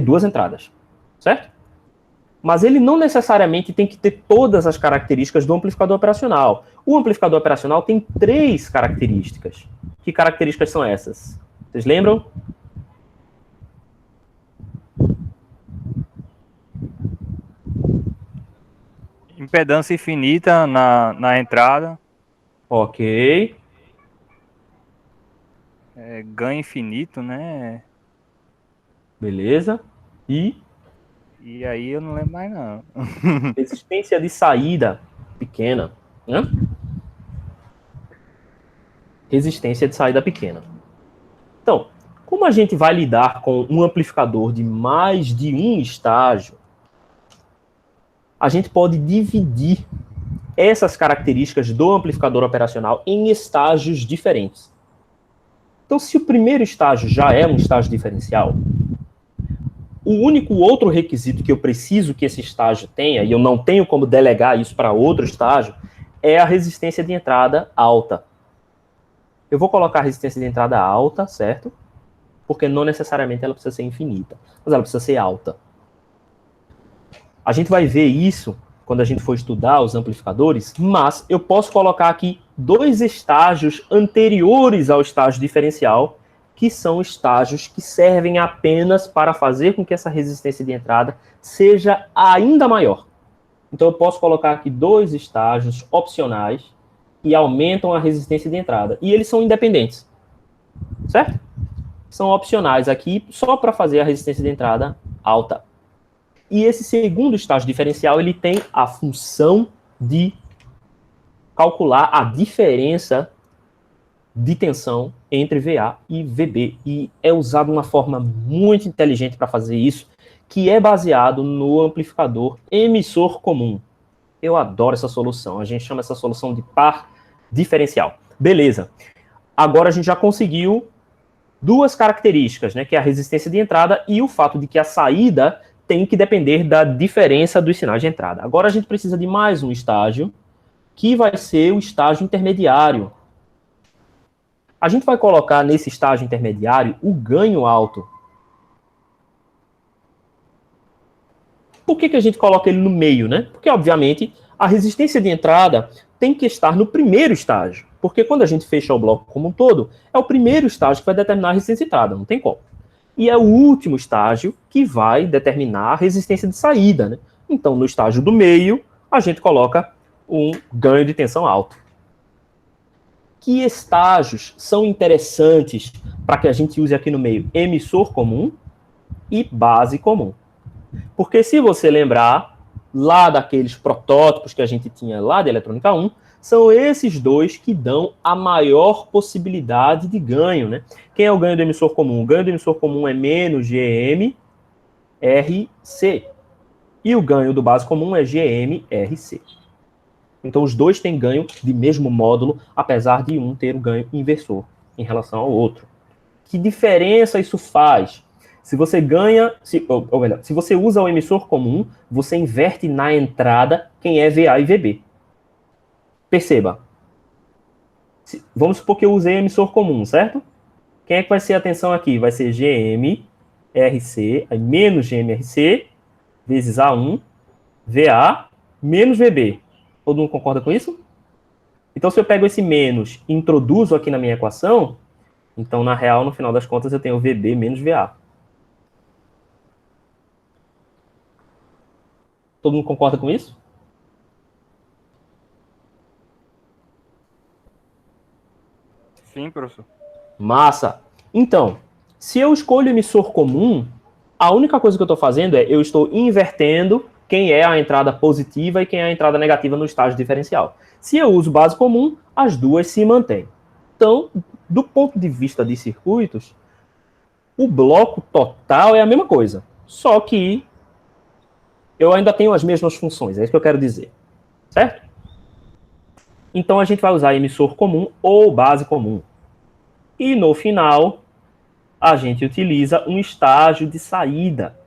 duas entradas, certo? Mas ele não necessariamente tem que ter todas as características do amplificador operacional. O amplificador operacional tem 3 características. Que características são essas? Vocês lembram? Impedância infinita na entrada. Ok. Ganho infinito, né? Beleza. E aí eu não lembro mais, não. Resistência de saída pequena. Né? Resistência de saída pequena. Então, como a gente vai lidar com um amplificador de mais de um estágio, a gente pode dividir essas características do amplificador operacional em estágios diferentes. Então, se o primeiro estágio já é um estágio diferencial, O único outro requisito que eu preciso que esse estágio tenha, e eu não tenho como delegar isso para outro estágio, é a resistência de entrada alta. Eu vou colocar a resistência de entrada alta, certo? Porque não necessariamente ela precisa ser infinita, mas ela precisa ser alta. A gente vai ver isso quando a gente for estudar os amplificadores, mas eu posso colocar aqui 2 estágios anteriores ao estágio diferencial, que são estágios que servem apenas para fazer com que essa resistência de entrada seja ainda maior. Então eu posso colocar aqui 2 estágios opcionais que aumentam a resistência de entrada. E eles são independentes, certo? São opcionais aqui só para fazer a resistência de entrada alta. E esse segundo estágio diferencial, ele tem a função de calcular a diferença de tensão entre VA e VB. E é usado uma forma muito inteligente para fazer isso, que é baseado no amplificador emissor comum. Eu adoro essa solução. A gente chama essa solução de par diferencial. Beleza. Agora a gente já conseguiu 2 características, né, que é a resistência de entrada e o fato de que a saída tem que depender da diferença dos sinais de entrada. Agora a gente precisa de mais um estágio, que vai ser o estágio intermediário. A gente vai colocar nesse estágio intermediário o ganho alto. Por que a gente coloca ele no meio, né? Porque, obviamente, a resistência de entrada tem que estar no primeiro estágio. Porque quando a gente fecha o bloco como um todo, é o primeiro estágio que vai determinar a resistência de entrada, não tem como. E é o último estágio que vai determinar a resistência de saída, né? Então, no estágio do meio, a gente coloca um ganho de tensão alto. Que estágios são interessantes para que a gente use aqui no meio? Emissor comum e base comum. Porque se você lembrar, lá daqueles protótipos que a gente tinha lá de eletrônica 1, são esses 2 que dão a maior possibilidade de ganho, né? Quem é o ganho do emissor comum? O ganho do emissor comum é menos GM RC. E o ganho do base comum é GM RC. Então, os 2 têm ganho de mesmo módulo, apesar de um ter o ganho inversor em relação ao outro. Que diferença isso faz? Se você ganha, ou melhor, se você usa o emissor comum, você inverte na entrada quem é VA e VB. Perceba. Vamos supor que eu usei emissor comum, certo? Quem é que vai ser a tensão aqui? Vai ser GM-RC, aí menos GM-RC, vezes A1, VA, menos VB. Todo mundo concorda com isso? Então, se eu pego esse menos e introduzo aqui na minha equação, então, na real, no final das contas, eu tenho VB menos VA. Todo mundo concorda com isso? Sim, professor. Massa! Então, se eu escolho emissor comum, a única coisa que eu estou fazendo é eu estou invertendo quem é a entrada positiva e quem é a entrada negativa no estágio diferencial. Se eu uso base comum, as 2 se mantêm. Então, do ponto de vista de circuitos, o bloco total é a mesma coisa, só que eu ainda tenho as mesmas funções, é isso que eu quero dizer, certo? Então, a gente vai usar emissor comum ou base comum. E no final, a gente utiliza um estágio de saída.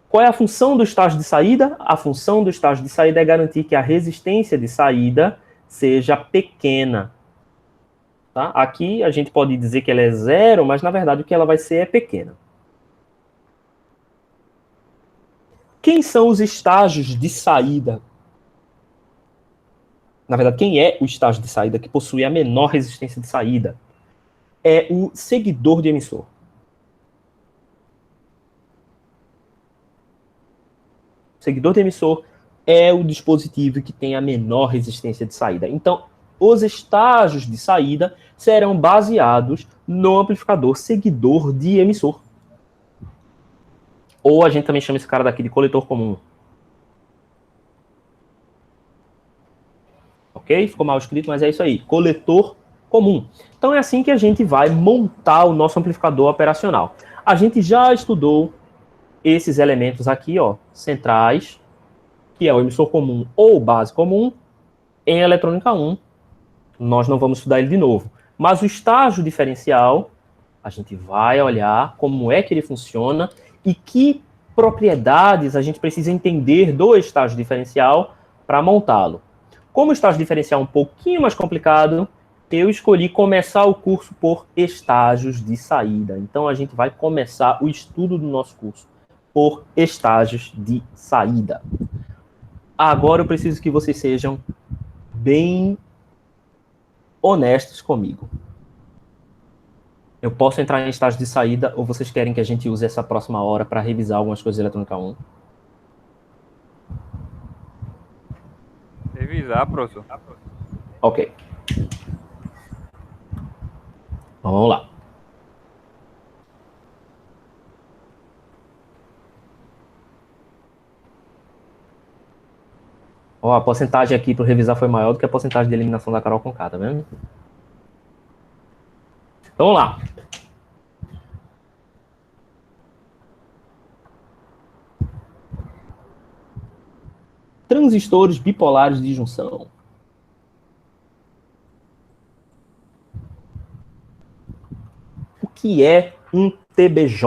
Qual é a função do estágio de saída? A função do estágio de saída é garantir que a resistência de saída seja pequena. Tá? Aqui a gente pode dizer que ela é 0, mas na verdade o que ela vai ser é pequena. Quem são os estágios de saída? Na verdade, quem é o estágio de saída que possui a menor resistência de saída? É o seguidor de emissor. O seguidor de emissor é o dispositivo que tem a menor resistência de saída. Então, os estágios de saída serão baseados no amplificador seguidor de emissor. Ou a gente também chama esse cara daqui de coletor comum. Ok? Ficou mal escrito, mas é isso aí. Coletor comum. Então é assim que a gente vai montar o nosso amplificador operacional. A gente já estudou esses elementos aqui, ó, centrais, que é o emissor comum ou base comum, em eletrônica 1. Nós não vamos estudar ele de novo. Mas o estágio diferencial, a gente vai olhar como é que ele funciona e que propriedades a gente precisa entender do estágio diferencial para montá-lo. Como o estágio diferencial é um pouquinho mais complicado, eu escolhi começar o curso por estágios de saída. Então, a gente vai começar o estudo do nosso curso por estágios de saída. Agora, eu preciso que vocês sejam bem honestos comigo. Eu posso entrar em estágio de saída ou vocês querem que a gente use essa próxima hora para revisar algumas coisas de eletrônica 1? Revisar, professor. Ok. Então, vamos lá. Ó, a porcentagem aqui para revisar foi maior do que a porcentagem de eliminação da Carol Conká, tá vendo? Então, vamos lá. Transistores bipolares de junção. O que é um TBJ?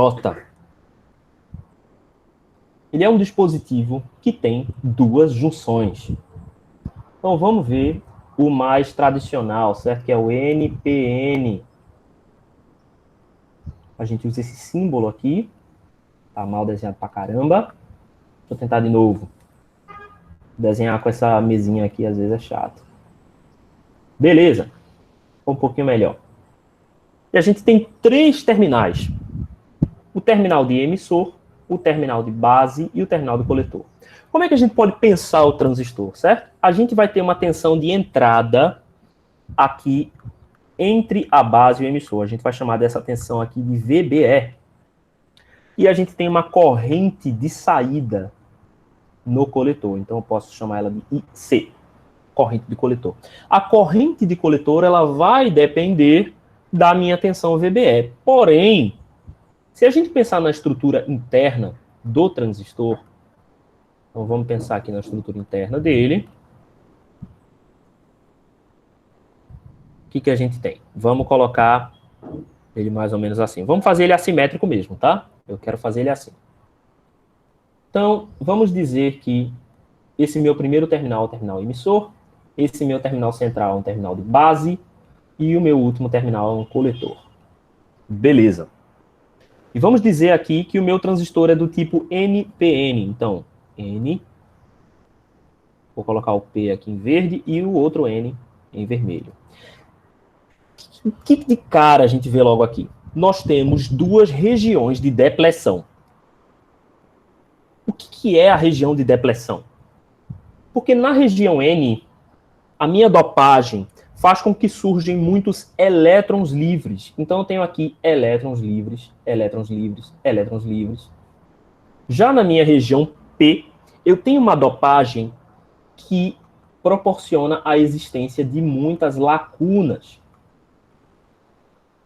Ele é um dispositivo que tem duas junções. Então, vamos ver o mais tradicional, certo? Que é o NPN. A gente usa esse símbolo aqui. Tá mal desenhado pra caramba. Vou tentar de novo. Desenhar com essa mesinha aqui, às vezes é chato. Beleza. Um pouquinho melhor. E a gente tem três terminais. O terminal de emissor, o terminal de base e o terminal de coletor. Como é que a gente pode pensar o transistor, certo? A gente vai ter uma tensão de entrada aqui entre a base e o emissor. A gente vai chamar dessa tensão aqui de VBE. E a gente tem uma corrente de saída no coletor. Então, eu posso chamar ela de IC, corrente de coletor. A corrente de coletor, ela vai depender da minha tensão VBE. Porém, se a gente pensar na estrutura interna do transistor, então vamos pensar aqui na estrutura interna dele. O que a gente tem? Vamos colocar ele mais ou menos assim. Vamos fazer ele assimétrico mesmo, tá? Eu quero fazer ele assim. Então, vamos dizer que esse meu primeiro terminal é o terminal emissor, esse meu terminal central é um terminal de base e o meu último terminal é um coletor. Beleza. E vamos dizer aqui que o meu transistor é do tipo NPN. Então, N, vou colocar o P aqui em verde e o outro N em vermelho. O que de cara a gente vê logo aqui? Nós temos duas regiões de depressão. O que é a região de depressão? Porque na região N, a minha dopagem faz com que surjam muitos elétrons livres. Então, eu tenho aqui elétrons livres, elétrons livres, elétrons livres. Já na minha região P, eu tenho uma dopagem que proporciona a existência de muitas lacunas.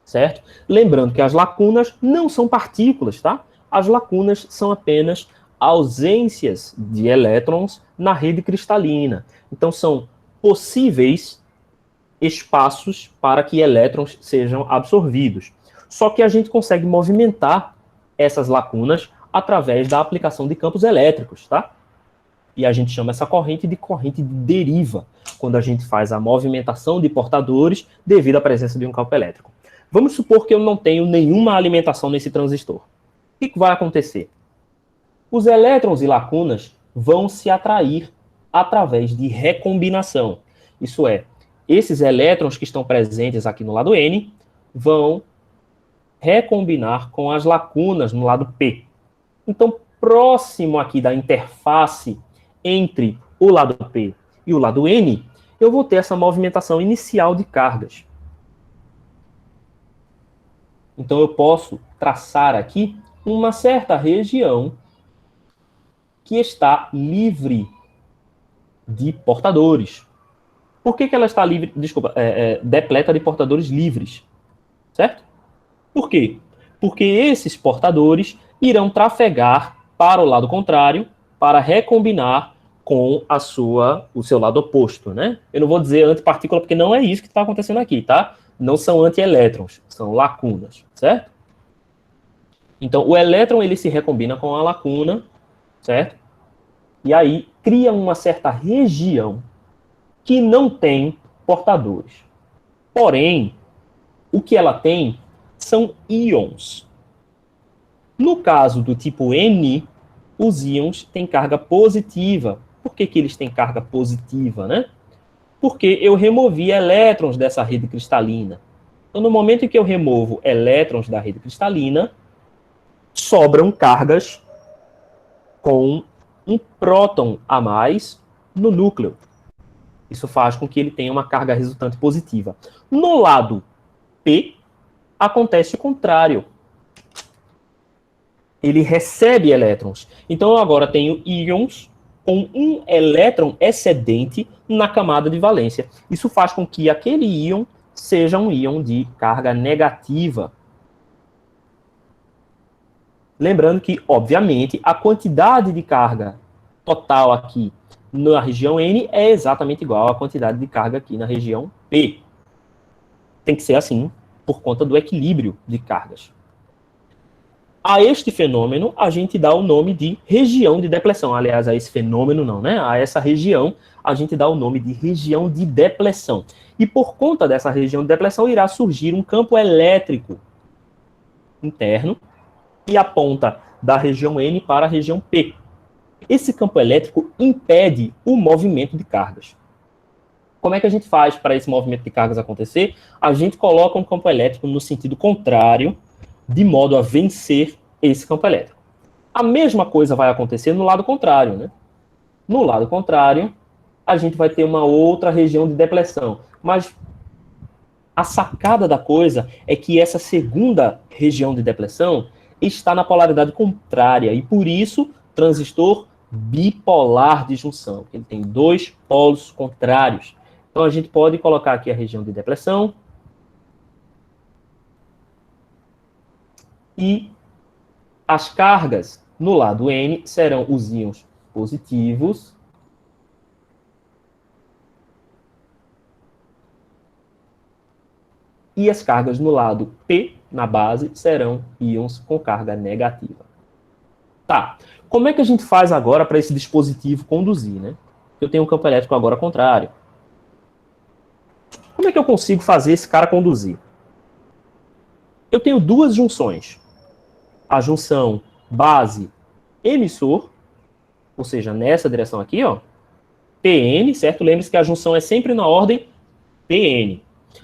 Certo? Lembrando que as lacunas não são partículas, tá? As lacunas são apenas ausências de elétrons na rede cristalina. Então, são possíveis espaços para que elétrons sejam absorvidos. Só que a gente consegue movimentar essas lacunas através da aplicação de campos elétricos, tá? E a gente chama essa corrente de deriva, quando a gente faz a movimentação de portadores devido à presença de um campo elétrico. Vamos supor que eu não tenho nenhuma alimentação nesse transistor. O que vai acontecer? Os elétrons e lacunas vão se atrair através de recombinação. Isso é, esses elétrons que estão presentes aqui no lado N vão recombinar com as lacunas no lado P. Então, próximo aqui da interface entre o lado P e o lado N, eu vou ter essa movimentação inicial de cargas. Então, eu posso traçar aqui uma certa região que está livre de portadores. Por que ela está livre? Desculpa, depleta de portadores livres. Certo? Por quê? Porque esses portadores irão trafegar para o lado contrário para recombinar com o seu lado oposto, né? Eu não vou dizer antipartícula porque não é isso que está acontecendo aqui, tá? Não são antielétrons, são lacunas, certo? Então, o elétron ele se recombina com a lacuna, certo? E aí cria uma certa região que não tem portadores. Porém, o que ela tem são íons. No caso do tipo N, os íons têm carga positiva. Por que eles têm carga positiva, né? Porque eu removi elétrons dessa rede cristalina. Então, no momento em que eu removo elétrons da rede cristalina, sobram cargas com um próton a mais no núcleo. Isso faz com que ele tenha uma carga resultante positiva. No lado P, acontece o contrário. Ele recebe elétrons. Então, eu agora tenho íons com um elétron excedente na camada de valência. Isso faz com que aquele íon seja um íon de carga negativa. Lembrando que, obviamente, a quantidade de carga total aqui na região N é exatamente igual à quantidade de carga aqui na região P. Tem que ser assim, por conta do equilíbrio de cargas. A este fenômeno, a gente dá o nome de região de depressão. Aliás, a esse fenômeno não, né? A essa região, a gente dá o nome de região de depressão. E por conta dessa região de depressão, irá surgir um campo elétrico interno que aponta da região N para a região P. Esse campo elétrico impede o movimento de cargas. Como é que a gente faz para esse movimento de cargas acontecer? A gente coloca um campo elétrico no sentido contrário, de modo a vencer esse campo elétrico. A mesma coisa vai acontecer no lado contrário, né? No lado contrário, a gente vai ter uma outra região de depressão. Mas a sacada da coisa é que essa segunda região de depressão está na polaridade contrária, e por isso, transistor bipolar de junção. Ele tem dois polos contrários. Então, a gente pode colocar aqui a região de depressão, e as cargas no lado N serão os íons positivos e as cargas no lado P, na base, serão íons com carga negativa. Tá, como é que a gente faz agora para esse dispositivo conduzir, né? Eu tenho um campo elétrico agora contrário. Como é que eu consigo fazer esse cara conduzir? Eu tenho duas junções. A junção base-emissor, ou seja, nessa direção aqui, ó, PN, certo? Lembre-se que a junção é sempre na ordem PN.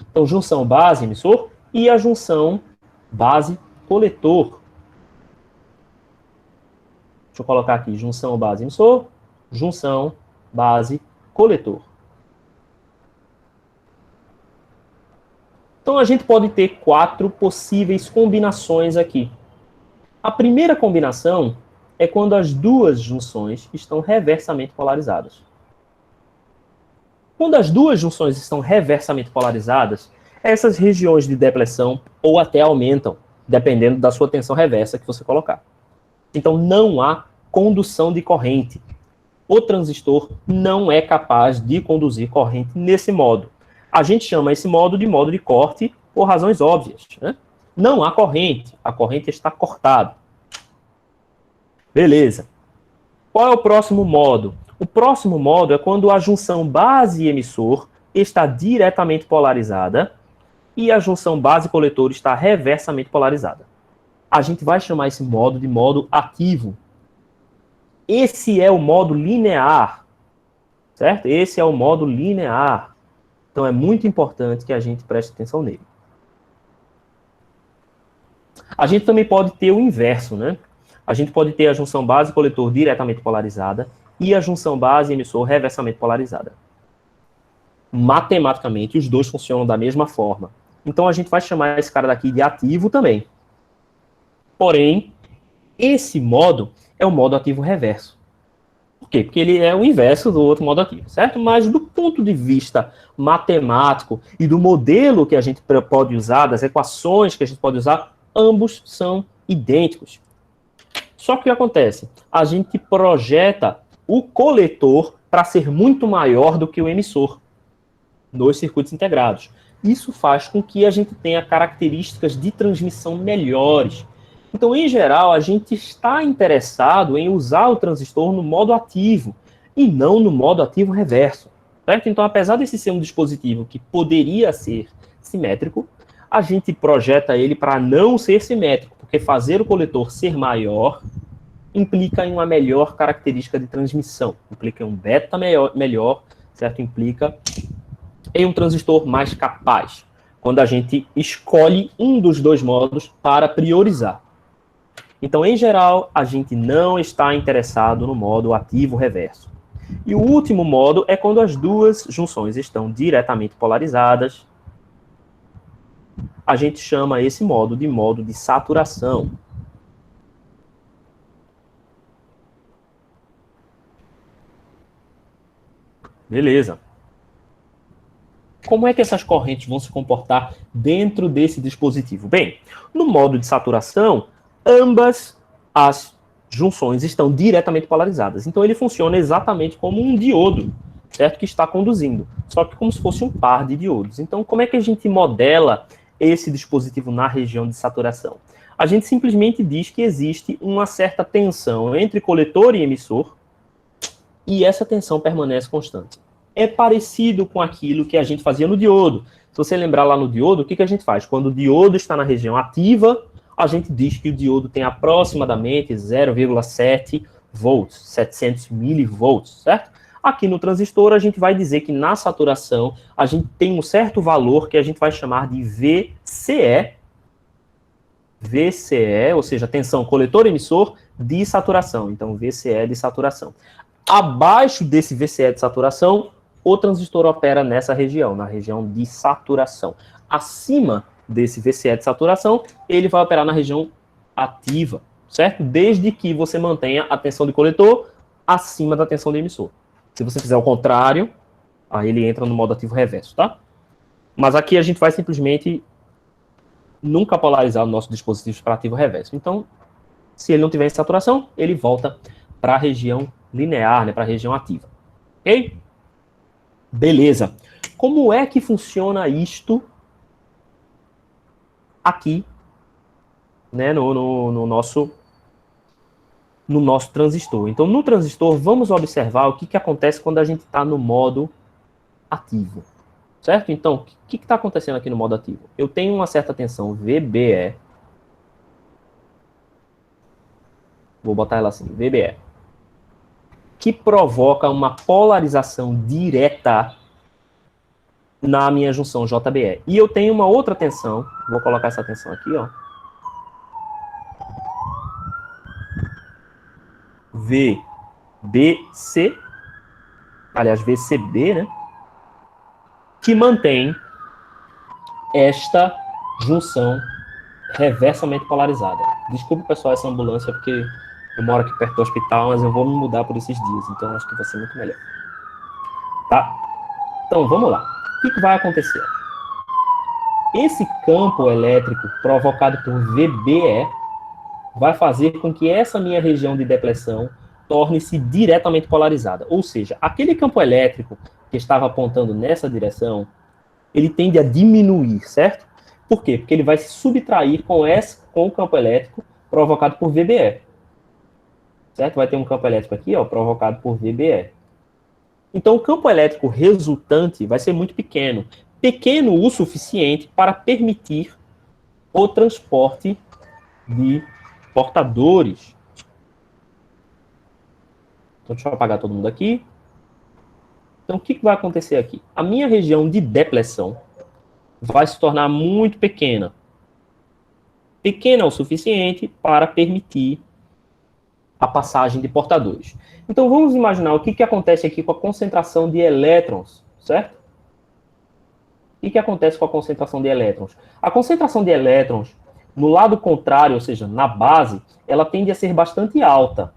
Então, junção base-emissor e a junção base-coletor. Deixa eu colocar aqui, junção base-emissor, junção base-coletor. Então, a gente pode ter 4 possíveis combinações aqui. A primeira combinação é quando as duas junções estão reversamente polarizadas. Quando as duas junções estão reversamente polarizadas, essas regiões de depressão ou até aumentam, dependendo da sua tensão reversa que você colocar. Então, não há condução de corrente. O transistor não é capaz de conduzir corrente nesse modo. A gente chama esse modo de corte por razões óbvias, né? Não há corrente, a corrente está cortada. Beleza. Qual é o próximo modo? O próximo modo é quando a junção base-emissor está diretamente polarizada e a junção base-coletor está reversamente polarizada. A gente vai chamar esse modo de modo ativo. Esse é o modo linear, certo? Esse é o modo linear. Então é muito importante que a gente preste atenção nele. A gente também pode ter o inverso, né? A gente pode ter a junção base-coletor diretamente polarizada e a junção base-emissor reversamente polarizada. Matematicamente, os dois funcionam da mesma forma. Então, a gente vai chamar esse cara daqui de ativo também. Porém, esse modo é o modo ativo reverso. Por quê? Porque ele é o inverso do outro modo ativo, certo? Mas do ponto de vista matemático e do modelo que a gente pode usar, das equações que a gente pode usar, ambos são idênticos. Só que o que acontece? A gente projeta o coletor para ser muito maior do que o emissor nos circuitos integrados. Isso faz com que a gente tenha características de transmissão melhores. Então, em geral, a gente está interessado em usar o transistor no modo ativo e não no modo ativo reverso. Certo? Então, apesar desse ser um dispositivo que poderia ser simétrico, a gente projeta ele para não ser simétrico, porque fazer o coletor ser maior implica em uma melhor característica de transmissão, implica em um beta melhor, certo? Implica em um transistor mais capaz, quando a gente escolhe um dos dois modos para priorizar. Então, em geral, a gente não está interessado no modo ativo reverso. E o último modo é quando as duas junções estão diretamente polarizadas. A gente chama esse modo de saturação. Beleza. Como é que essas correntes vão se comportar dentro desse dispositivo? Bem, no modo de saturação, ambas as junções estão diretamente polarizadas. Então, ele funciona exatamente como um diodo, certo? Que está conduzindo, só que como se fosse um par de diodos. Então, como é que a gente modela esse dispositivo na região de saturação? A gente simplesmente diz que existe uma certa tensão entre coletor e emissor, e essa tensão permanece constante. É parecido com aquilo que a gente fazia no diodo. Se você lembrar lá no diodo, o que a gente faz? Quando o diodo está na região ativa, a gente diz que o diodo tem aproximadamente 0,7 volts, 700 milivolts, certo? Aqui no transistor, a gente vai dizer que na saturação, a gente tem um certo valor que a gente vai chamar de VCE, ou seja, tensão coletor-emissor de saturação. Então, VCE de saturação. Abaixo desse VCE de saturação, o transistor opera nessa região, na região de saturação. Acima desse VCE de saturação, ele vai operar na região ativa, certo? Desde que você mantenha a tensão de coletor acima da tensão de emissor. Se você fizer o contrário, aí ele entra no modo ativo reverso, tá? Mas aqui a gente vai simplesmente nunca polarizar o nosso dispositivo para ativo reverso. Então, se ele não tiver em saturação, ele volta para a região linear, né, para a região ativa. Ok? Beleza. Como é que funciona isto aqui, né, no nosso transistor? Então, no transistor, vamos observar o que acontece quando a gente está no modo ativo. Certo? Então, o que está acontecendo aqui no modo ativo? Eu tenho uma certa tensão VBE. Vou botar ela assim, VBE. Que provoca uma polarização direta na minha junção JBE. E eu tenho uma outra tensão, vou colocar essa tensão aqui, ó. VBC, aliás, VCB, né? Que mantém esta junção reversamente polarizada. Desculpa, pessoal, essa ambulância, porque eu moro aqui perto do hospital, mas eu vou me mudar por esses dias, então acho que vai ser muito melhor. Tá? Então, vamos lá. O que vai acontecer? Esse campo elétrico provocado por VBE vai fazer com que essa minha região de depressão torne-se diretamente polarizada. Ou seja, aquele campo elétrico que estava apontando nessa direção, ele tende a diminuir, certo? Por quê? Porque ele vai se subtrair com o campo elétrico provocado por VBE. Certo? Vai ter um campo elétrico aqui, ó, provocado por VBE. Então, o campo elétrico resultante vai ser muito pequeno. Pequeno o suficiente para permitir o transporte de portadores. Então, deixa eu apagar todo mundo aqui. Então, o que vai acontecer aqui? A minha região de depressão vai se tornar muito pequena. Pequena o suficiente para permitir a passagem de portadores. Então, vamos imaginar o que acontece aqui com a concentração de elétrons, certo? O que acontece com a concentração de elétrons? A concentração de elétrons, no lado contrário, ou seja, na base, ela tende a ser bastante alta.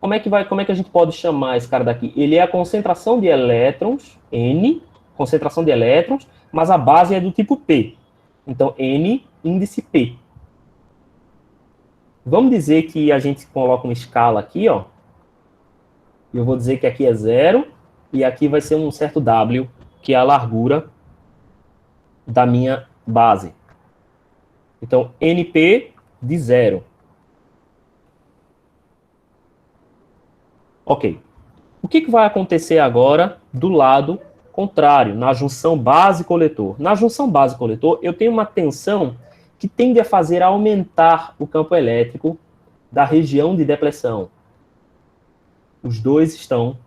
Como é que a gente pode chamar esse cara daqui? Ele é a concentração de elétrons, N, concentração de elétrons, mas a base é do tipo P. Então, N índice P. Vamos dizer que a gente coloca uma escala aqui, ó. Eu vou dizer que aqui é 0 e aqui vai ser um certo W que é a largura da minha base. Então, NP de 0. Ok. O que vai acontecer agora do lado contrário, na junção base-coletor? Na junção base-coletor, eu tenho uma tensão que tende a fazer aumentar o campo elétrico da região de depressão. Os dois estão...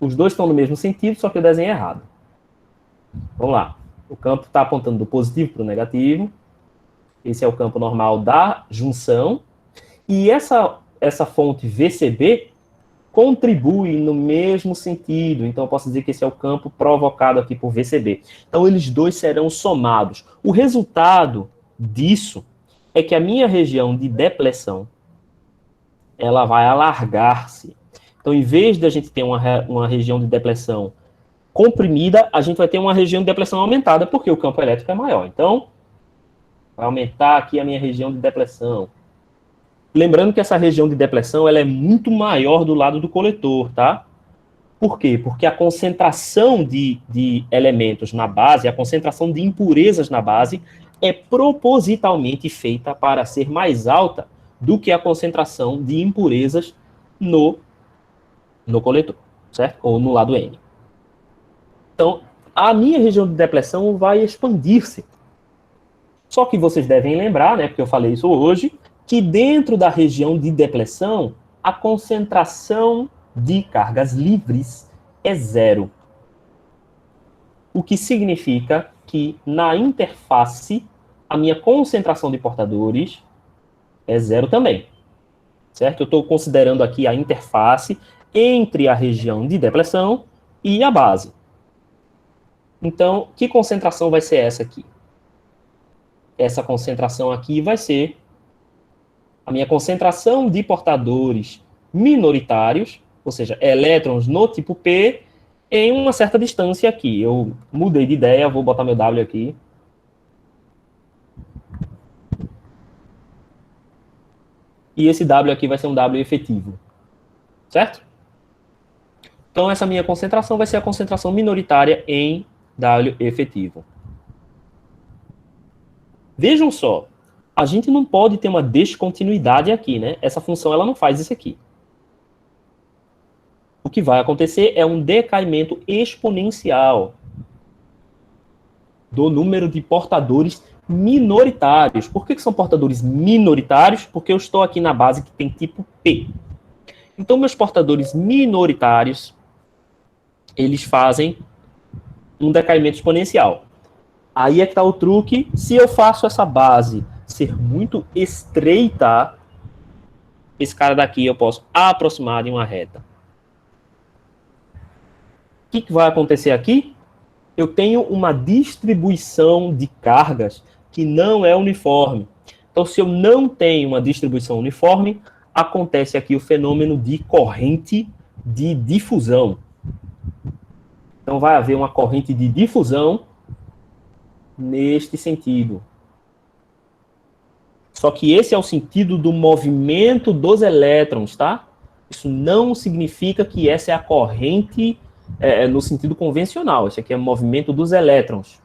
Os dois estão no mesmo sentido, só que eu desenhei errado. Vamos lá. O campo está apontando do positivo para o negativo. Esse é o campo normal da junção. E essa fonte VCB contribui no mesmo sentido. Então, eu posso dizer que esse é o campo provocado aqui por VCB. Então, eles dois serão somados. O resultado disso é que a minha região de depressão ela vai alargar-se. Então, em vez de a gente ter uma região de depressão comprimida, a gente vai ter uma região de depressão aumentada, porque o campo elétrico é maior. Então, vai aumentar aqui a minha região de depressão. Lembrando que essa região de depressão ela é muito maior do lado do coletor, tá? Por quê? Porque a concentração de elementos na base, a concentração de impurezas na base, é propositalmente feita para ser mais alta do que a concentração de impurezas no coletor, certo? Ou no lado N. Então, a minha região de depressão vai expandir-se. Só que vocês devem lembrar, né, porque eu falei isso hoje, que dentro da região de depressão, a concentração de cargas livres é 0. O que significa que na interface, a minha concentração de portadores é 0 também. Certo? Eu estou considerando aqui a interface entre a região de depressão e a base. Então, que concentração vai ser essa aqui? Essa concentração aqui vai ser a minha concentração de portadores minoritários, ou seja, elétrons no tipo P, em uma certa distância aqui. Eu mudei de ideia, vou botar meu W aqui. E esse W aqui vai ser um W efetivo. Certo? Então, essa minha concentração vai ser a concentração minoritária em W efetivo. Vejam só, a gente não pode ter uma descontinuidade aqui, né? Essa função ela não faz isso aqui. O que vai acontecer é um decaimento exponencial do número de portadores minoritários. Por que são portadores minoritários? Porque eu estou aqui na base que tem tipo P. Então, meus portadores minoritários, eles fazem um decaimento exponencial. Aí é que está o truque. Se eu faço essa base ser muito estreita, esse cara daqui eu posso aproximar de uma reta. O que vai acontecer aqui? Eu tenho uma distribuição de cargas que não é uniforme. Então, se eu não tenho uma distribuição uniforme, acontece aqui o fenômeno de corrente de difusão. Então, vai haver uma corrente de difusão neste sentido. Só que esse é o sentido do movimento dos elétrons, tá? Isso não significa que essa é a corrente no sentido convencional. Isso aqui é o movimento dos elétrons.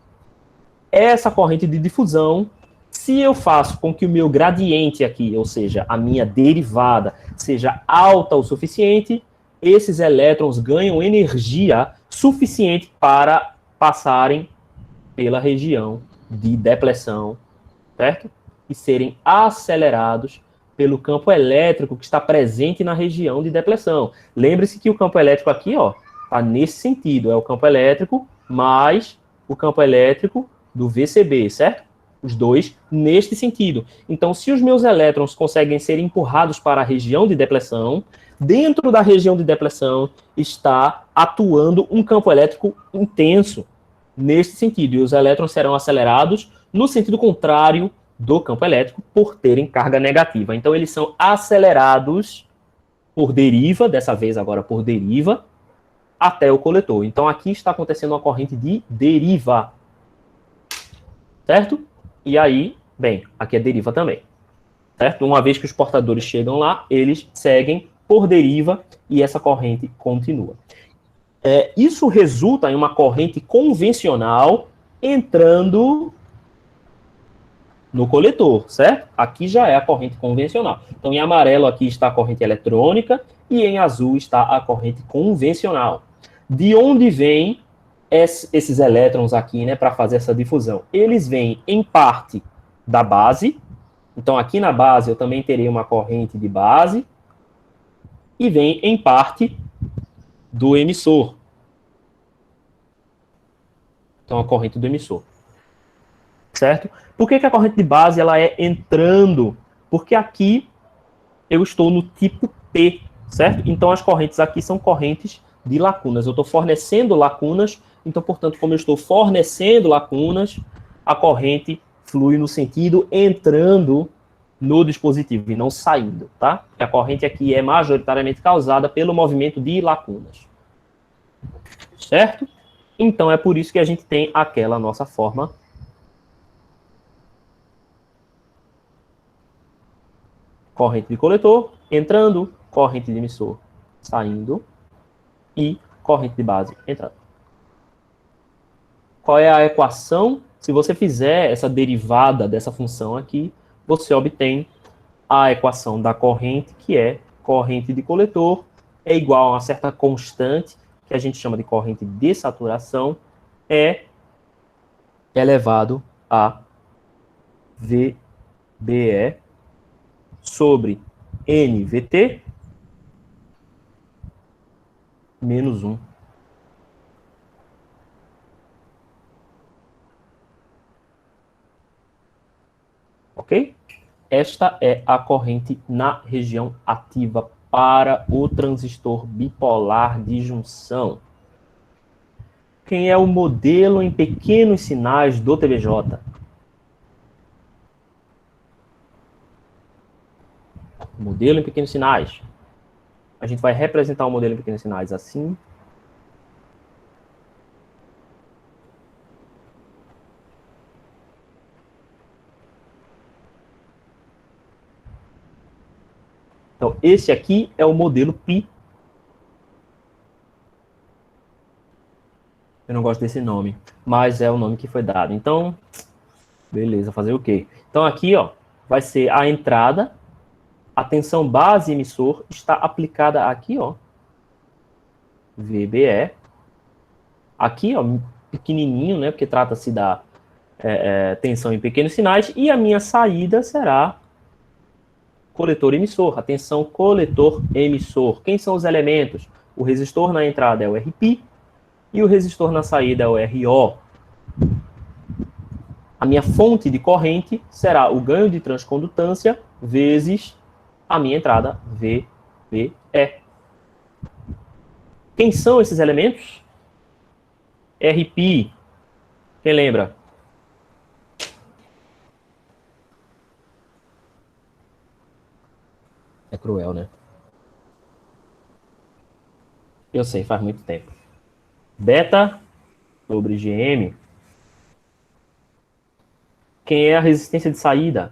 Essa corrente de difusão, se eu faço com que o meu gradiente aqui, ou seja, a minha derivada, seja alta o suficiente, esses elétrons ganham energia suficiente para passarem pela região de depressão, certo? E serem acelerados pelo campo elétrico que está presente na região de depressão. Lembre-se que o campo elétrico aqui, ó, está nesse sentido. É o campo elétrico mais o campo elétrico do VCB, certo? Os dois neste sentido. Então, se os meus elétrons conseguem ser empurrados para a região de depressão, dentro da região de depressão está atuando um campo elétrico intenso neste sentido. E os elétrons serão acelerados no sentido contrário do campo elétrico por terem carga negativa. Então, eles são acelerados por deriva, dessa vez agora por deriva, até o coletor. Então, aqui está acontecendo uma corrente de deriva. Certo? E aí, bem, aqui é deriva também. Certo? Uma vez que os portadores chegam lá, eles seguem por deriva e essa corrente continua. Isso resulta em uma corrente convencional entrando no coletor, certo? Aqui já é a corrente convencional. Então, em amarelo aqui está a corrente eletrônica e em azul está a corrente convencional. De onde vêm esses elétrons aqui, né, para fazer essa difusão? Eles vêm, em parte, da base. Então, aqui na base eu também terei uma corrente de base. E vem, em parte, do emissor. Então, a corrente do emissor. Certo? Por que a corrente de base ela é entrando? Porque aqui eu estou no tipo P, certo? Então, as correntes aqui são correntes de lacunas. Eu estou fornecendo lacunas, então, portanto, como eu estou fornecendo lacunas, a corrente flui no sentido entrando no dispositivo e não saindo, tá? Porque a corrente aqui é majoritariamente causada pelo movimento de lacunas. Certo? Então, é por isso que a gente tem aquela nossa forma corrente de coletor entrando, corrente de emissor saindo e corrente de base entrando. Qual é a equação? Se você fizer essa derivada dessa função aqui, você obtém a equação da corrente, que é corrente de coletor é igual a uma certa constante, que a gente chama de corrente de saturação, é elevado a VBE sobre NVT menos 1. Ok? Esta é a corrente na região ativa para o transistor bipolar de junção. Quem é o modelo em pequenos sinais do TBJ? Modelo em pequenos sinais. A gente vai representar o modelo em pequenos sinais assim. Então, esse aqui é o modelo Pi. Eu não gosto desse nome, mas é o nome que foi dado. Então, beleza, fazer o quê? Então, aqui, ó, vai ser a entrada, a tensão base emissor está aplicada aqui, ó, VBE. Aqui, ó, pequenininho, né, porque trata-se da tensão em pequenos sinais, e a minha saída será coletor-emissor, a tensão coletor-emissor. Quem são os elementos? O resistor na entrada é o Rp e o resistor na saída é o RO. A minha fonte de corrente será o ganho de transcondutância vezes a minha entrada VBE. Quem são esses elementos? Rp. Quem lembra? É cruel, né? Eu sei, faz muito tempo. Beta sobre GM. Quem é a resistência de saída?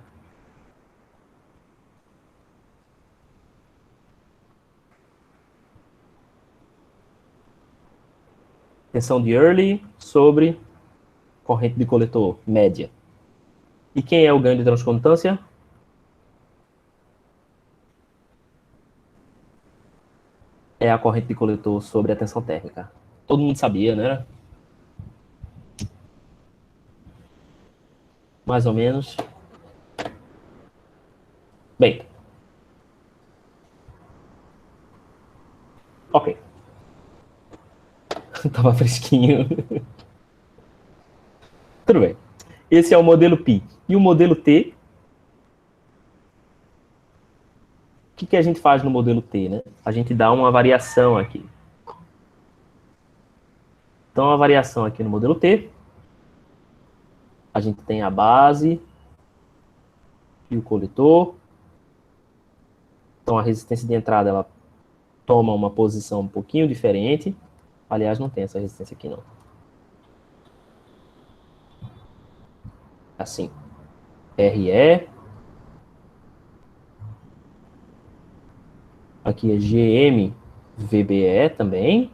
Tensão de Early sobre corrente de coletor média. E quem é o ganho de transcondutância? É a corrente de coletor sobre a tensão térmica. Todo mundo sabia, né? Mais ou menos. Bem. Ok. Tava fresquinho. Tudo bem. Esse é o modelo Pi. E o modelo T? O que a gente faz no modelo T, né? A gente dá uma variação aqui. Então, a variação aqui no modelo T, a gente tem a base e o coletor. Então, a resistência de entrada, ela toma uma posição um pouquinho diferente. Aliás, não tem essa resistência aqui, não. Assim. RE. Aqui é GM VBE também.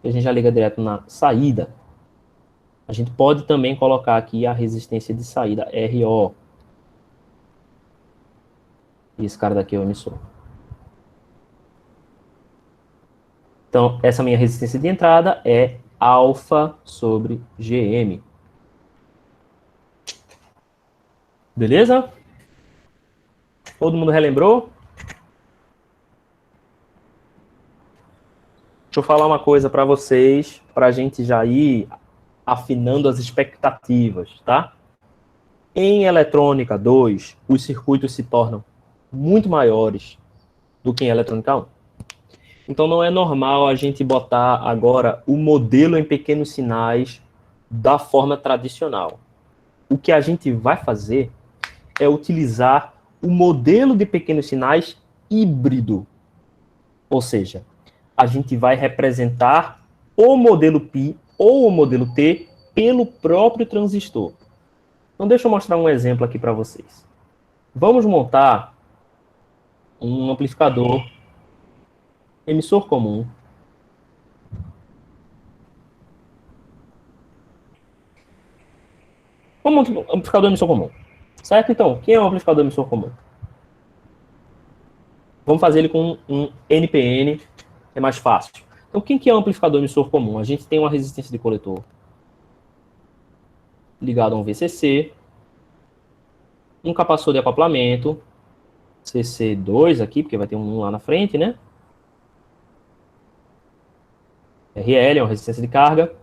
e a gente já liga direto na saída. A gente pode também colocar aqui a resistência de saída, RO. E esse cara daqui é o emissor. Então, essa minha resistência de entrada é alfa sobre GM. Beleza? Todo mundo relembrou? Deixa eu falar uma coisa para vocês, para a gente já ir afinando as expectativas, tá? Em eletrônica 2, os circuitos se tornam muito maiores do que em eletrônica 1. Então não é normal a gente botar agora o modelo em pequenos sinais da forma tradicional. O que a gente vai fazer é utilizar o modelo de pequenos sinais híbrido. Ou seja, a gente vai representar o modelo π ou o modelo T pelo próprio transistor. Então deixa eu mostrar um exemplo aqui para vocês. Vamos montar um amplificador emissor comum. Vamos montar um amplificador emissor comum. Certo? Então, quem é o amplificador emissor comum? Vamos fazer ele com um NPN, é mais fácil. Então, quem que é o amplificador emissor comum? A gente tem uma resistência de coletor ligado a um VCC, um capacitor de acoplamento, CC2 aqui, porque vai ter um lá na frente, né? RL é uma resistência de carga.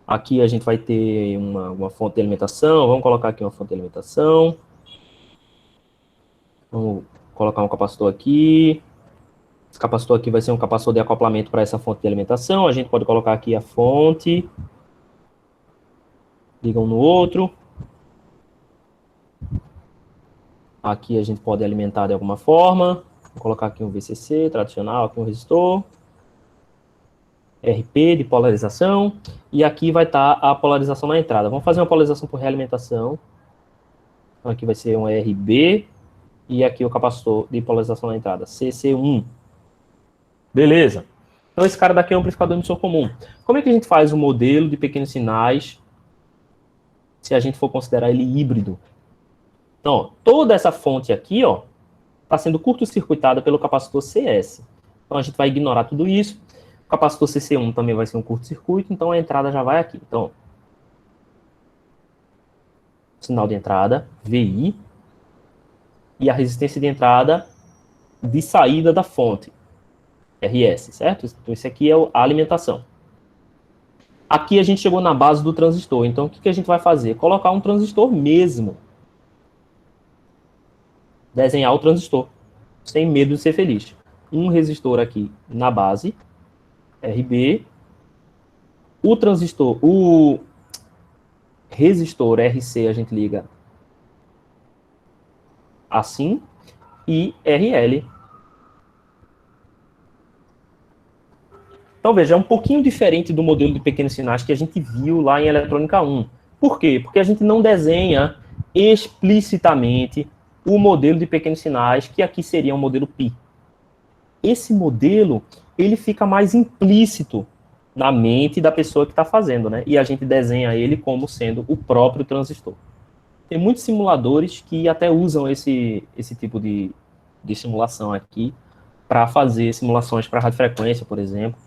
Aqui a gente vai ter uma fonte de alimentação. Vamos colocar aqui uma fonte de alimentação. Vamos colocar um capacitor aqui. Esse capacitor aqui vai ser um capacitor de acoplamento para essa fonte de alimentação. A gente pode colocar aqui a fonte. Liga um no outro. Aqui a gente pode alimentar de alguma forma. Vou colocar aqui um VCC tradicional, aqui um resistor. RP de polarização. E aqui vai estar a polarização na entrada. Vamos fazer uma polarização por realimentação. Então aqui vai ser um RB. E aqui o capacitor de polarização na entrada, CC1. Beleza. Então esse cara daqui é um amplificador emissor comum. Como é que a gente faz o modelo de pequenos sinais se a gente for considerar ele híbrido? Então, ó, toda essa fonte aqui, ó, está sendo curto-circuitada pelo capacitor CS. Então a gente vai ignorar tudo isso. O capacitor CC1 também vai ser um curto-circuito, então a entrada já vai aqui. Então, sinal de entrada, VI, e a resistência de entrada de saída da fonte, RS, certo? Então, esse aqui é a alimentação. Aqui a gente chegou na base do transistor. Então, o que a gente vai fazer? Colocar um transistor mesmo. Desenhar o transistor, sem medo de ser feliz. Um resistor aqui na base, RB. O resistor RC a gente liga assim, e RL. Então, veja, é um pouquinho diferente do modelo de pequenos sinais que a gente viu lá em Eletrônica 1. Por quê? Porque a gente não desenha explicitamente o modelo de pequenos sinais, que aqui seria um modelo π. Esse modelo, ele fica mais implícito na mente da pessoa que está fazendo, né? E a gente desenha ele como sendo o próprio transistor. Tem muitos simuladores que até usam esse tipo de simulação aqui para fazer simulações para radiofrequência, por exemplo.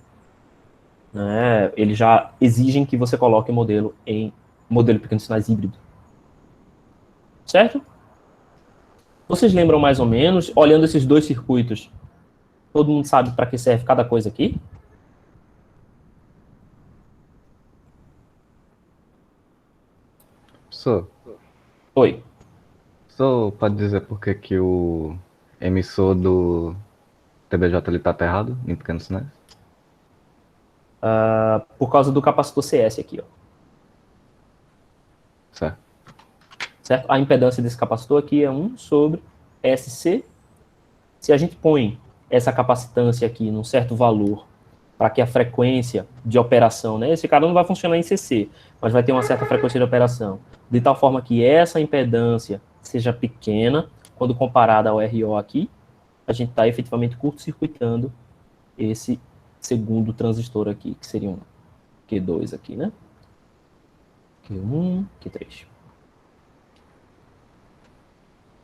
Né? Eles já exigem que você coloque o modelo em modelo de pequenos sinais híbrido. Certo? Vocês lembram mais ou menos, olhando esses dois circuitos, todo mundo sabe para que serve cada coisa aqui? Professor, Oi. só pode dizer por que que o emissor do TBJ ele tá aterrado em pequenos sinais? Por causa do capacitor CS aqui, ó. Certo. Certo? A impedância desse capacitor aqui é 1 sobre SC. Se a gente põe essa capacitância aqui num certo valor para que a frequência de operação, né? Esse cara não vai funcionar em CC, mas vai ter uma certa frequência de operação, de tal forma que essa impedância seja pequena, quando comparada ao RO aqui, a gente está efetivamente curto-circuitando esse segundo transistor aqui, que seria um Q2 aqui, né? Q1, Q3.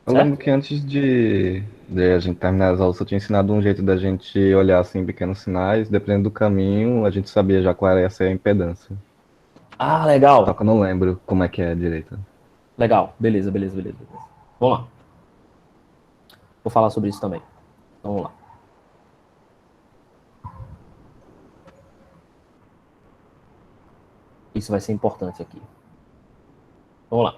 Eu lembro que antes de a gente terminar as aulas, eu tinha ensinado um jeito da gente olhar assim pequenos sinais, dependendo do caminho, a gente sabia já qual ia ser a impedância. Ah, Só legal. que eu não lembro como é que é direito. Legal. Beleza. Vamos lá. Vou falar sobre isso também. Vamos lá. Isso vai ser importante aqui. Vamos lá.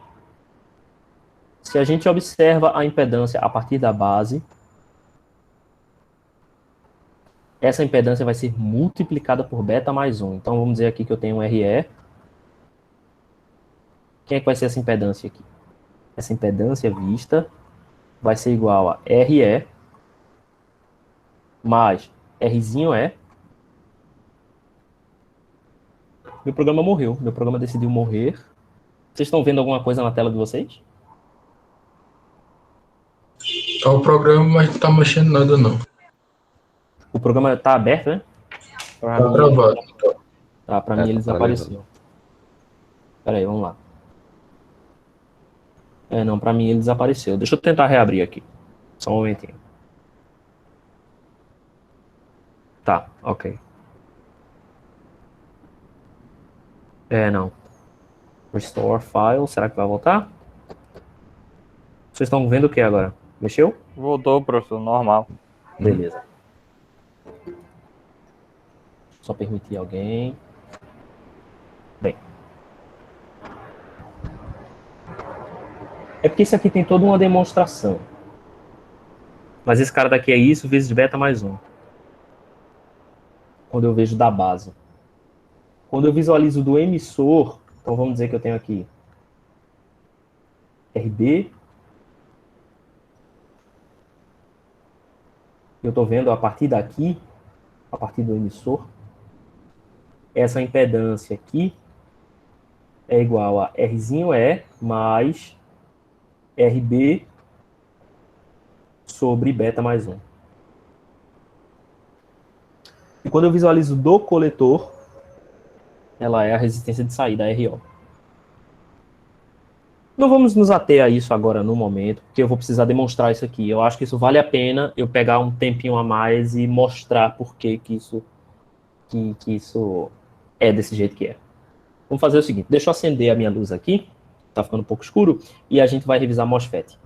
Se a gente observa a impedância a partir da base, essa impedância vai ser multiplicada por beta mais 1. Então, vamos dizer aqui que eu tenho um RE. Quem é que vai ser essa impedância aqui? Essa impedância vista vai ser igual a RE mais Rzinho E. Meu programa morreu. Meu programa decidiu morrer. Vocês estão vendo alguma coisa na tela de vocês? Tá o programa, mas não tá mexendo nada, não. O programa está aberto, né? Pra Tá mim, travado. pra mim ele Tá paralisado. desapareceu. Pera aí, vamos lá. Não, pra mim ele desapareceu. Deixa eu tentar reabrir aqui. Só um momentinho. Tá, ok. Não. Restore file, será que vai voltar? Vocês estão vendo o que agora? Mexeu? Voltou, professor, normal. Beleza. Só permitir alguém. Bem. É porque esse aqui tem toda uma demonstração. Mas esse cara daqui é isso vezes beta mais 1. Quando eu vejo da base. Quando eu visualizo do emissor, então vamos dizer que eu tenho aqui RB. Eu estou vendo a partir daqui, a partir do emissor, essa impedância aqui é igual a Rzinho E mais RB sobre beta mais 1. E quando eu visualizo do coletor, ela é a resistência de saída, a RO. Não vamos nos ater a isso agora no momento, porque eu vou precisar demonstrar isso aqui. Eu acho que isso vale a pena eu pegar um tempinho a mais e mostrar por que isso é desse jeito que é. Vamos fazer o seguinte, deixa eu acender a minha luz aqui, tá ficando um pouco escuro, e a gente vai revisar MOSFET.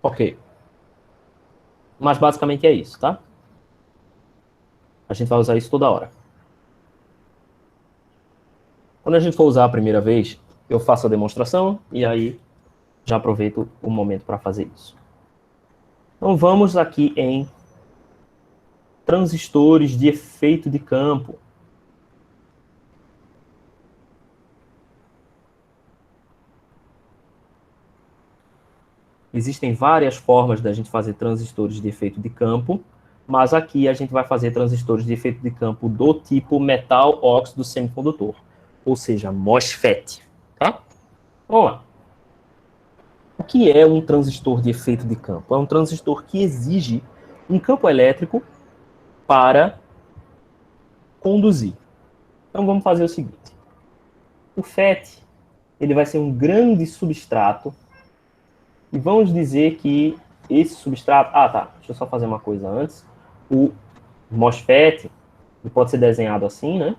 Ok. Mas basicamente é isso, tá? A gente vai usar isso toda hora. Quando a gente for usar a primeira vez, eu faço a demonstração e aí já aproveito o momento para fazer isso. Então vamos aqui em transistores de efeito de campo. Existem várias formas da gente fazer transistores de efeito de campo, mas aqui a gente vai fazer transistores de efeito de campo do tipo metal óxido semicondutor, ou seja, MOSFET, tá? Vamos lá. O que é um transistor de efeito de campo? É um transistor que exige um campo elétrico para conduzir. Então vamos fazer o seguinte. O FET, ele vai ser um grande substrato e vamos dizer que esse substrato... Ah, tá. Deixa eu só fazer uma coisa antes. O MOSFET, ele pode ser desenhado assim, né?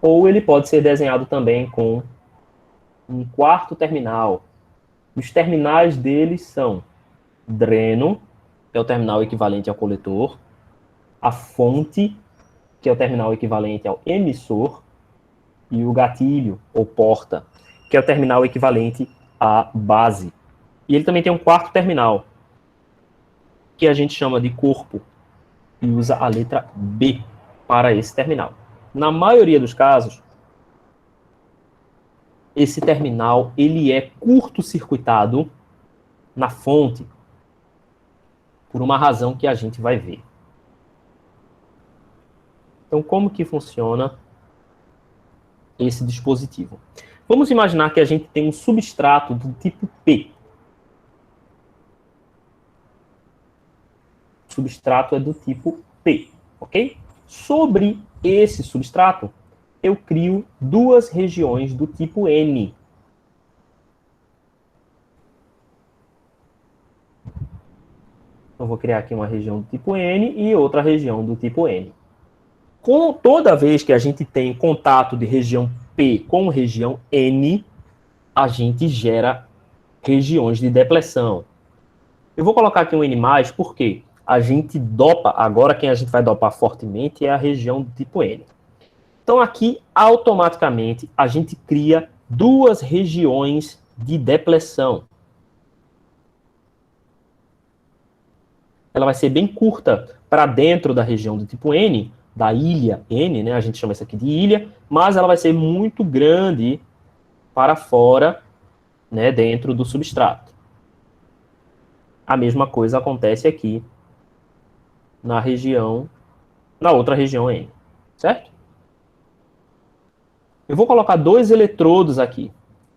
Ou ele pode ser desenhado também com um quarto terminal. Os terminais deles são dreno, que é o terminal equivalente ao coletor, a fonte, que é o terminal equivalente ao emissor, e o gatilho, ou porta, que é o terminal equivalente à base. E ele também tem um quarto terminal, que a gente chama de corpo, e usa a letra B para esse terminal. Na maioria dos casos, esse terminal ele é curto-circuitado na fonte, por uma razão que a gente vai ver. Então, como que funciona esse dispositivo? Vamos imaginar que a gente tem um substrato do tipo P. O substrato é do tipo P, ok? Sobre esse substrato, eu crio duas regiões do tipo N. Eu vou criar aqui uma região do tipo N e outra região do tipo N. Toda vez que a gente tem contato de região P com região N, a gente gera regiões de depressão. Eu vou colocar aqui um N+, porque a gente dopa, agora quem a gente vai dopar fortemente é a região do tipo N. Então aqui, automaticamente, a gente cria duas regiões de depressão. Ela vai ser bem curta para dentro da região do tipo N, da ilha N, né? A gente chama isso aqui de ilha, mas ela vai ser muito grande para fora, né, dentro do substrato. A mesma coisa acontece aqui na outra região N, certo? Eu vou colocar dois eletrodos aqui.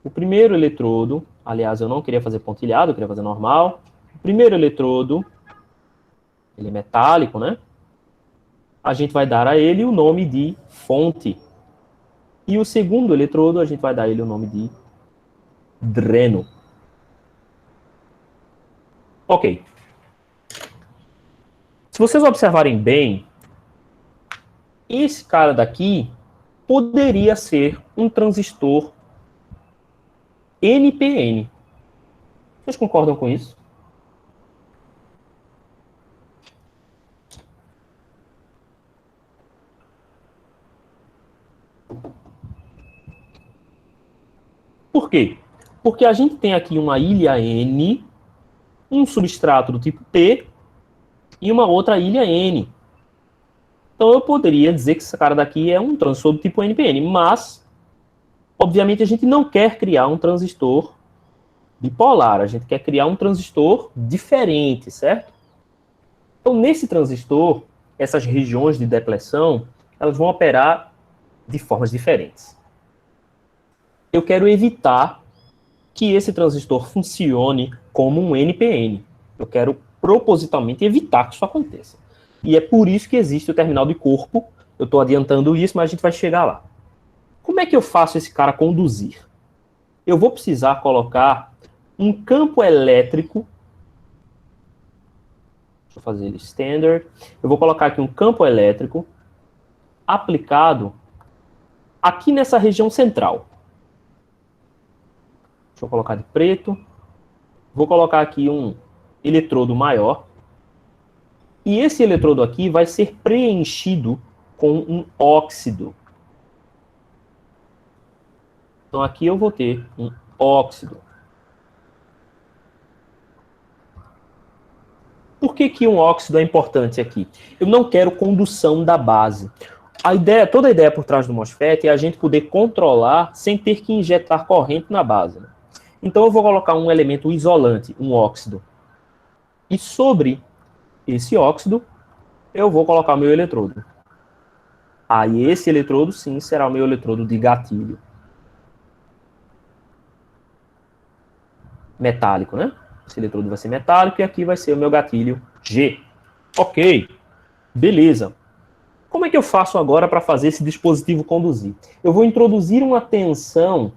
O primeiro eletrodo, aliás, eu não queria fazer pontilhado, eu queria fazer normal. O primeiro eletrodo, ele é metálico, né? A gente vai dar a ele o nome de fonte. E o segundo eletrodo, a gente vai dar a ele o nome de dreno. Ok. Se vocês observarem bem, esse cara daqui poderia ser um transistor NPN. Vocês concordam com isso? Por quê? Porque a gente tem aqui uma ilha N, um substrato do tipo P e uma outra ilha N. Então eu poderia dizer que esse cara daqui é um transistor do tipo NPN, mas, obviamente, a gente não quer criar um transistor bipolar, a gente quer criar um transistor diferente, certo? Então, nesse transistor, essas regiões de depressão, elas vão operar de formas diferentes. Eu quero evitar que esse transistor funcione como um NPN. Eu quero propositalmente evitar que isso aconteça. E é por isso que existe o terminal de corpo. Eu estou adiantando isso, mas a gente vai chegar lá. Como é que eu faço esse cara conduzir? Eu vou precisar colocar um campo elétrico. Deixa eu fazer ele standard. Eu vou colocar aqui um campo elétrico aplicado aqui nessa região central. Deixa eu colocar de preto. Vou colocar aqui um eletrodo maior. E esse eletrodo aqui vai ser preenchido com um óxido. Então aqui eu vou ter um óxido. Por que um óxido é importante aqui? Eu não quero condução da base. Toda a ideia por trás do MOSFET é a gente poder controlar sem ter que injetar corrente na base. Né? Então eu vou colocar um elemento isolante, um óxido. E sobre esse óxido, eu vou colocar o meu eletrodo. Aí esse eletrodo, sim, será o meu eletrodo de gatilho. Metálico, né? Esse eletrodo vai ser metálico e aqui vai ser o meu gatilho G. Ok, beleza. Como é que eu faço agora para fazer esse dispositivo conduzir? Eu vou introduzir uma tensão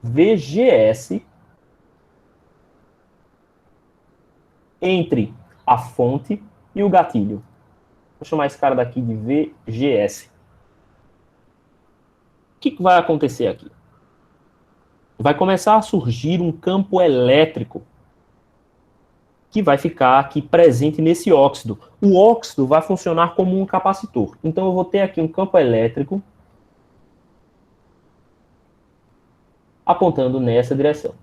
VGS entre a fonte e o gatilho. Vou chamar esse cara daqui de VGS. O que vai acontecer aqui? Vai começar a surgir um campo elétrico que vai ficar aqui presente nesse óxido. O óxido vai funcionar como um capacitor. Então eu vou ter aqui um campo elétrico apontando nessa direção.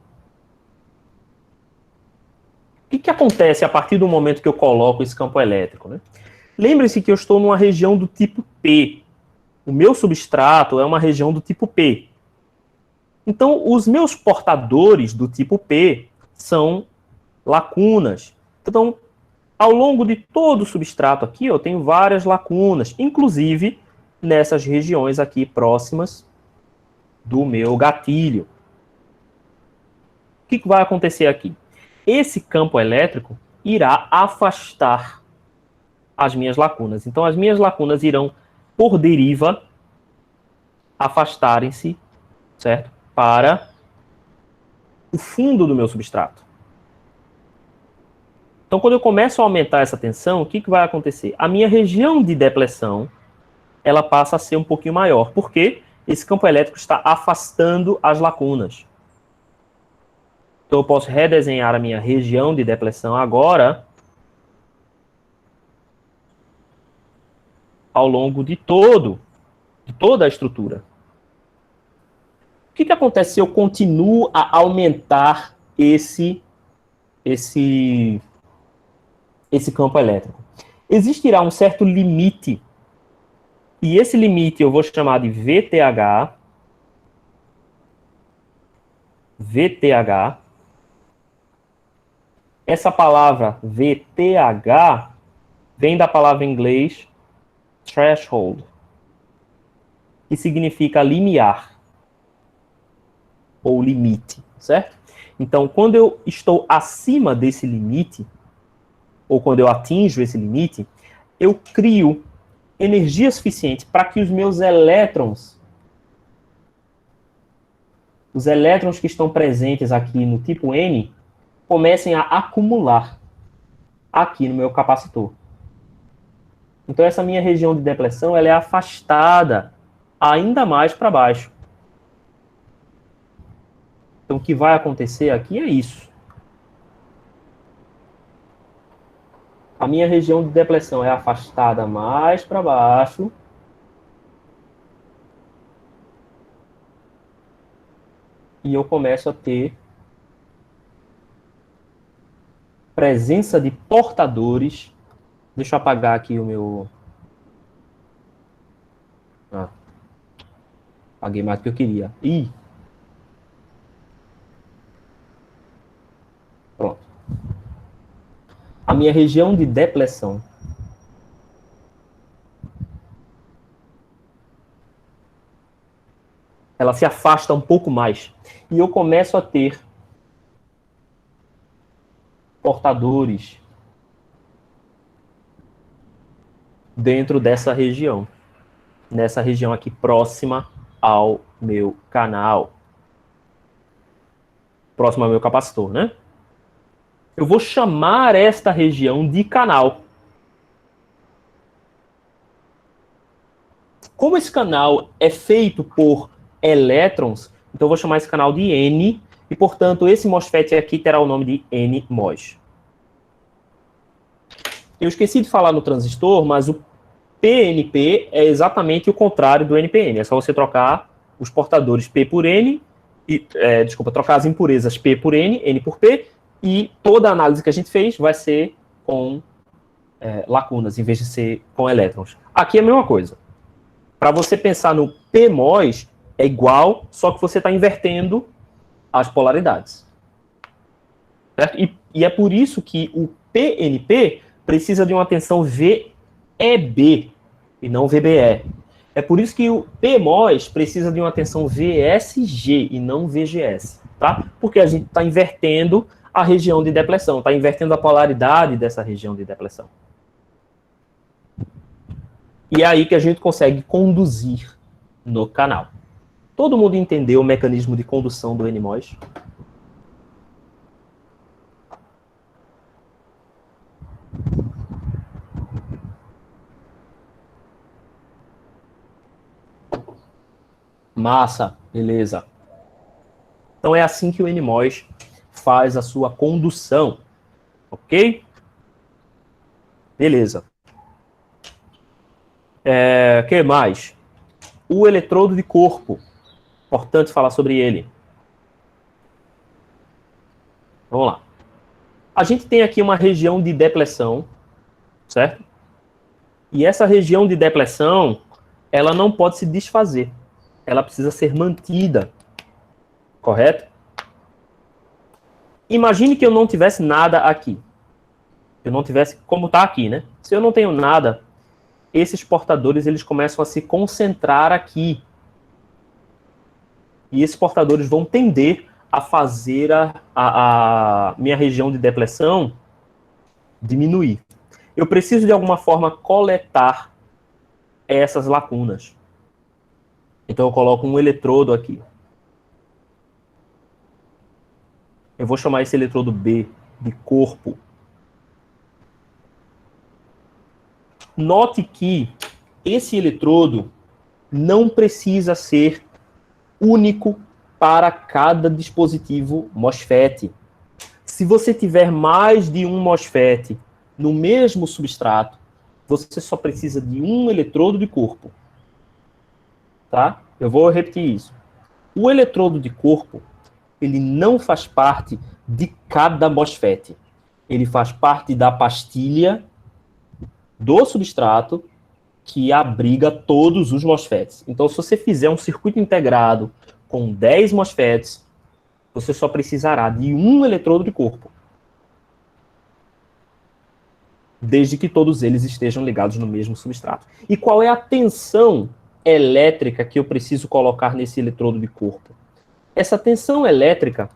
O que acontece a partir do momento que eu coloco esse campo elétrico? Né? Lembre-se que eu estou numa região do tipo P. O meu substrato é uma região do tipo P. Então, os meus portadores do tipo P são lacunas. Então, ao longo de todo o substrato aqui, eu tenho várias lacunas. Inclusive, nessas regiões aqui próximas do meu gatilho. O que vai acontecer aqui? Esse campo elétrico irá afastar as minhas lacunas. Então, as minhas lacunas irão, por deriva, afastarem-se, certo? Para o fundo do meu substrato. Então, quando eu começo a aumentar essa tensão, o que vai acontecer? A minha região de depressão, ela passa a ser um pouquinho maior. Por quê? Esse campo elétrico está afastando as lacunas. Então, eu posso redesenhar a minha região de depressão agora ao longo de toda a estrutura. O que acontece se eu continuo a aumentar esse campo elétrico? Existirá um certo limite, e esse limite eu vou chamar de VTH. VTH. Essa palavra VTH vem da palavra em inglês threshold, que significa limiar ou limite, certo? Então, quando eu estou acima desse limite, ou quando eu atinjo esse limite, eu crio energia suficiente para que os meus elétrons, os elétrons que estão presentes aqui no tipo N, comecem a acumular aqui no meu capacitor. Então, essa minha região de depressão, ela é afastada ainda mais para baixo. Então, o que vai acontecer aqui é isso. A minha região de depressão é afastada mais para baixo. E eu começo a ter presença de portadores. Deixa eu apagar aqui o meu... apaguei mais do que eu queria. Pronto. A minha região de depressão ela se afasta um pouco mais. E eu começo a ter portadores dentro dessa região. Nessa região aqui próxima ao meu canal. Próximo ao meu capacitor, né? Eu vou chamar esta região de canal. Como esse canal é feito por elétrons, então eu vou chamar esse canal de N, e, portanto, esse MOSFET aqui terá o nome de NMOS. Eu esqueci de falar no transistor, mas o PNP é exatamente o contrário do NPN. É só você trocar os portadores P por N, trocar as impurezas P por N, N por P, e toda a análise que a gente fez vai ser com lacunas, em vez de ser com elétrons. Aqui é a mesma coisa. Para você pensar no PMOS, é igual, só que você está invertendo as polaridades. Certo? E é por isso que o PNP precisa de uma tensão VEB e não VBE. É por isso que o PMOS precisa de uma tensão VSG e não VGS. Tá? Porque a gente está invertendo a região de depressão, está invertendo a polaridade dessa região de depressão. E é aí que a gente consegue conduzir no canal. Todo mundo entendeu o mecanismo de condução do NMOS? Massa, beleza. Então é assim que o NMOS faz a sua condução, ok? Beleza. Que mais? O eletrodo de corpo. Importante falar sobre ele. Vamos lá. A gente tem aqui uma região de depressão, certo? E essa região de depressão, ela não pode se desfazer. Ela precisa ser mantida. Correto? Imagine que eu não tivesse nada aqui. Eu não tivesse como está aqui, né? Se eu não tenho nada, esses portadores eles começam a se concentrar aqui. E esses portadores vão tender a fazer a minha região de depleção diminuir. Eu preciso, de alguma forma, coletar essas lacunas. Então, eu coloco um eletrodo aqui. Eu vou chamar esse eletrodo B de corpo. Note que esse eletrodo não precisa ser único para cada dispositivo MOSFET. Se você tiver mais de um MOSFET no mesmo substrato, você só precisa de um eletrodo de corpo. Tá? Eu vou repetir isso. O eletrodo de corpo, ele não faz parte de cada MOSFET. Ele faz parte da pastilha do substrato que abriga todos os MOSFETs. Então, se você fizer um circuito integrado com 10 MOSFETs, você só precisará de um eletrodo de corpo. Desde que todos eles estejam ligados no mesmo substrato. E qual é a tensão elétrica que eu preciso colocar nesse eletrodo de corpo? Essa tensão elétrica,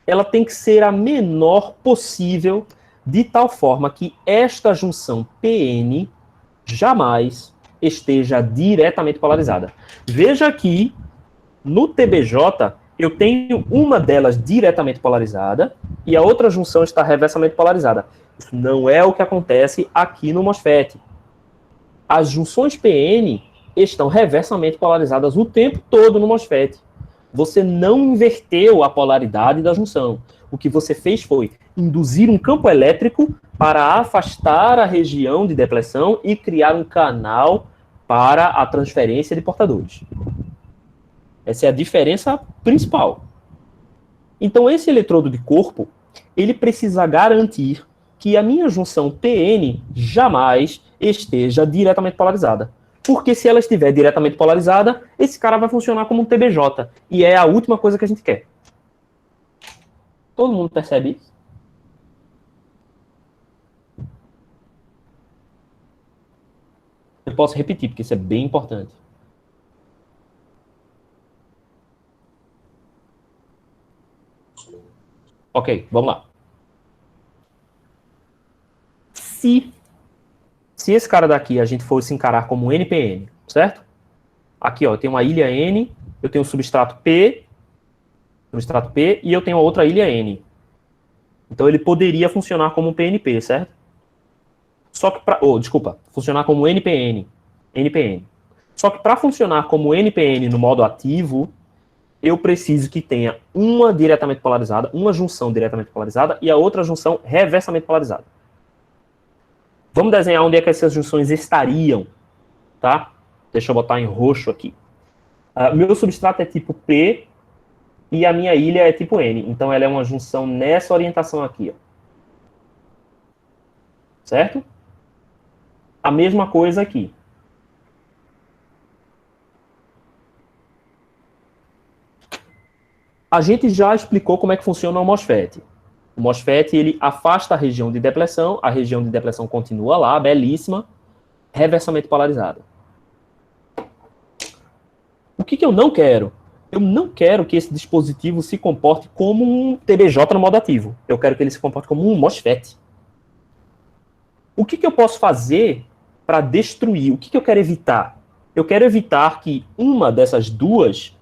ela tem que ser a menor possível, de tal forma que esta junção PN jamais esteja diretamente polarizada. Veja aqui, no TBJ, eu tenho uma delas diretamente polarizada e a outra junção está reversamente polarizada. Isso não é o que acontece aqui no MOSFET. As junções PN estão reversamente polarizadas o tempo todo no MOSFET. Você não inverteu a polaridade da junção. O que você fez foi induzir um campo elétrico para afastar a região de depleção e criar um canal para a transferência de portadores. Essa é a diferença principal. Então, esse eletrodo de corpo, ele precisa garantir que a minha junção PN jamais esteja diretamente polarizada. Porque se ela estiver diretamente polarizada, esse cara vai funcionar como um TBJ. E é a última coisa que a gente quer. Todo mundo percebe isso? Eu posso repetir, porque isso é bem importante. Ok, vamos lá. Se esse cara daqui a gente fosse encarar como um NPN, certo? Aqui, ó, eu tenho uma ilha N, eu tenho um substrato P e eu tenho outra ilha N. Então ele poderia funcionar como um PNP, certo? Só que funcionar como NPN. Só que para funcionar como NPN no modo ativo, eu preciso que tenha uma diretamente polarizada, uma junção diretamente polarizada e a outra junção reversamente polarizada. Vamos desenhar onde é que essas junções estariam, tá? Deixa eu botar em roxo aqui. Meu substrato é tipo P e a minha ilha é tipo N. Então ela é uma junção nessa orientação aqui, ó. Certo? A mesma coisa aqui. A gente já explicou como é que funciona o MOSFET. O MOSFET, ele afasta a região de depleção continua lá, belíssima, reversamente polarizada. O que eu não quero? Eu não quero que esse dispositivo se comporte como um TBJ no modo ativo. Eu quero que ele se comporte como um MOSFET. O que eu posso fazer para destruir? O que eu quero evitar? Eu quero evitar que uma dessas duas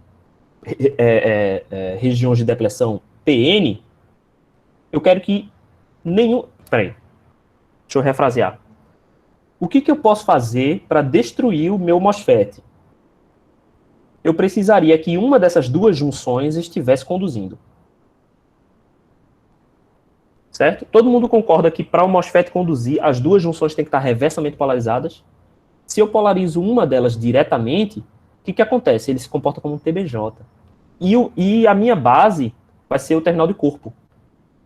regiões de depleção PN, eu quero que nenhum... Peraí, deixa eu refrasear. O que eu posso fazer para destruir o meu MOSFET? Eu precisaria que uma dessas duas junções estivesse conduzindo. Certo? Todo mundo concorda que para o MOSFET conduzir, as duas junções têm que estar reversamente polarizadas? Se eu polarizo uma delas diretamente, o que acontece? Ele se comporta como um TBJ. E a minha base vai ser o terminal de corpo.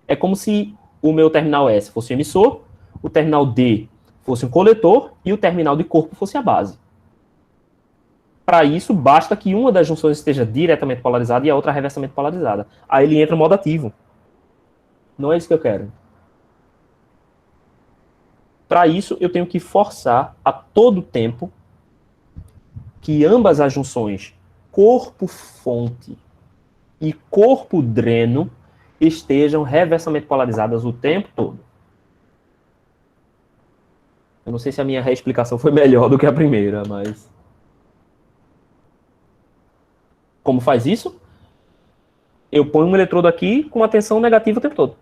É como se o meu terminal S fosse o emissor, o terminal D fosse um coletor e o terminal de corpo fosse a base. Para isso, basta que uma das junções esteja diretamente polarizada e a outra reversamente polarizada. Aí ele entra no modo ativo. Não é isso que eu quero. Para isso, eu tenho que forçar a todo tempo que ambas as junções corpo-fonte e corpo-dreno estejam reversamente polarizadas o tempo todo. Eu não sei se a minha reexplicação foi melhor do que a primeira, mas... Como faz isso? Eu ponho um eletrodo aqui com uma tensão negativa o tempo todo.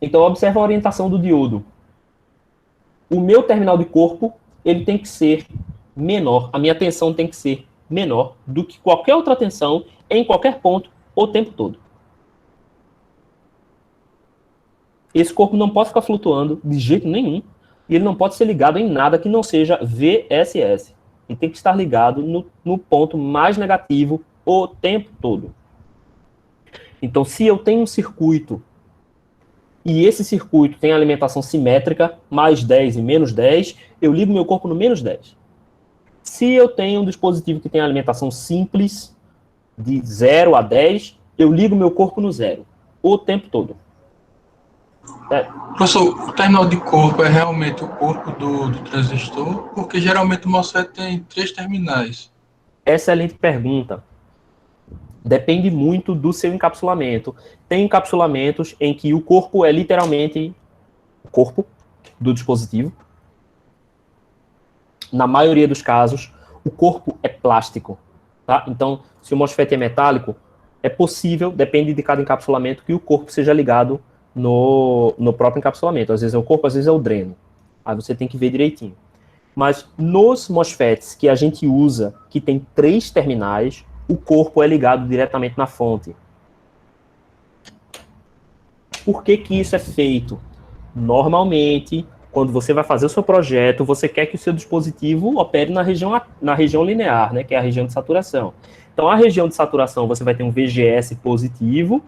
Então, observa a orientação do diodo. O meu terminal de corpo, ele tem que ser menor. A minha tensão tem que ser menor do que qualquer outra tensão em qualquer ponto o tempo todo. Esse corpo não pode ficar flutuando de jeito nenhum e ele não pode ser ligado em nada que não seja VSS. Ele tem que estar ligado no ponto mais negativo o tempo todo. Então, se eu tenho um circuito e esse circuito tem alimentação simétrica, mais 10 e menos 10, eu ligo meu corpo no menos 10. Se eu tenho um dispositivo que tem alimentação simples, de 0 a 10, eu ligo meu corpo no 0, o tempo todo. Professor, o terminal de corpo é realmente o corpo do transistor? Porque geralmente o MOSFET tem 3 terminais. Excelente pergunta. Depende muito do seu encapsulamento. Tem encapsulamentos em que o corpo é literalmente o corpo do dispositivo. Na maioria dos casos, o corpo é plástico. Tá? Então, se o MOSFET é metálico, é possível, depende de cada encapsulamento, que o corpo seja ligado no próprio encapsulamento. Às vezes é o corpo, às vezes é o dreno. Aí você tem que ver direitinho. Mas nos MOSFETs que a gente usa, que tem 3 terminais, o corpo é ligado diretamente na fonte. Por que que isso é feito? Normalmente, quando você vai fazer o seu projeto, você quer que o seu dispositivo opere na região linear, né, que é a região de saturação. Então, a região de saturação, você vai ter um VGS positivo,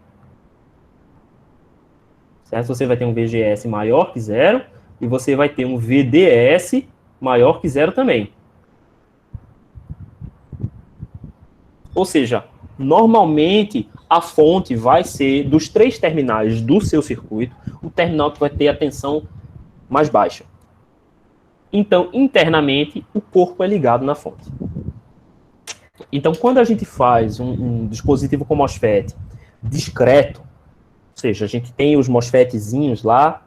certo? Você vai ter um VGS maior que 0, e você vai ter um VDS maior que 0 também. Ou seja, normalmente a fonte vai ser dos 3 terminais do seu circuito, o terminal que vai ter a tensão mais baixa. Então, internamente, o corpo é ligado na fonte. Então, quando a gente faz um dispositivo com MOSFET discreto, ou seja, a gente tem os MOSFETzinhos lá,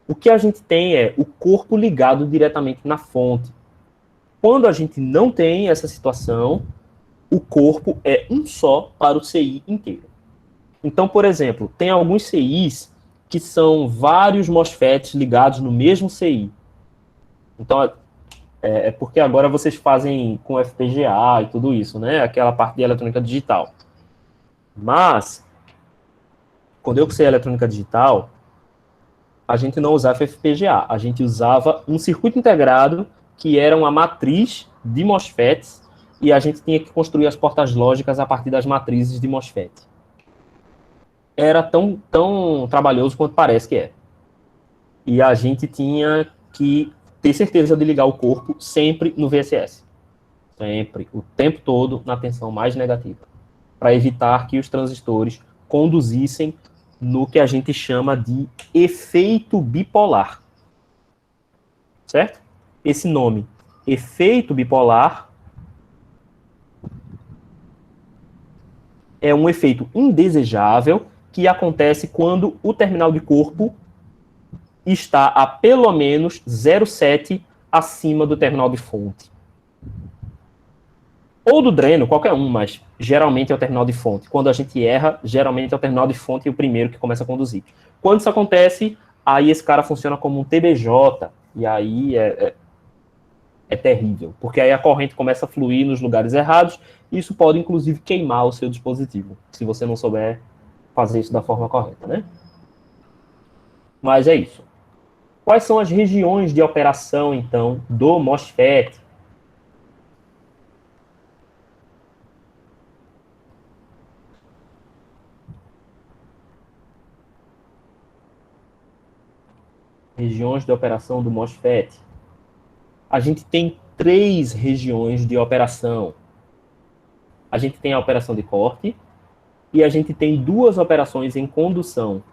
o que a gente tem é o corpo ligado diretamente na fonte. Quando a gente não tem essa situação, o corpo é um só para o CI inteiro. Então, por exemplo, tem alguns CIs que são vários MOSFETs ligados no mesmo CI. Então, é porque agora vocês fazem com FPGA e tudo isso, né? Aquela parte de eletrônica digital. Mas, quando eu cursei eletrônica digital, a gente não usava FPGA. A gente usava um circuito integrado que era uma matriz de MOSFETs e a gente tinha que construir as portas lógicas a partir das matrizes de MOSFET. Era tão trabalhoso quanto parece que é. E a gente tinha que ter certeza de ligar o corpo sempre no VSS. Sempre, o tempo todo, na tensão mais negativa. Para evitar que os transistores conduzissem no que a gente chama de efeito bipolar. Certo? Esse nome, efeito bipolar, é um efeito indesejável que acontece quando o terminal de corpo está a pelo menos 0,7 acima do terminal de fonte. Ou do dreno, qualquer um, mas geralmente é o terminal de fonte. Quando a gente erra, geralmente é o terminal de fonte e o primeiro que começa a conduzir. Quando isso acontece, aí esse cara funciona como um TBJ, e aí é terrível, porque aí a corrente começa a fluir nos lugares errados, e isso pode, inclusive, queimar o seu dispositivo, se você não souber fazer isso da forma correta, né? Mas é isso. Quais são as regiões de operação, então, do MOSFET? Regiões de operação do MOSFET. A gente tem 3 regiões de operação. A gente tem a operação de corte e a gente tem 2 operações em condução.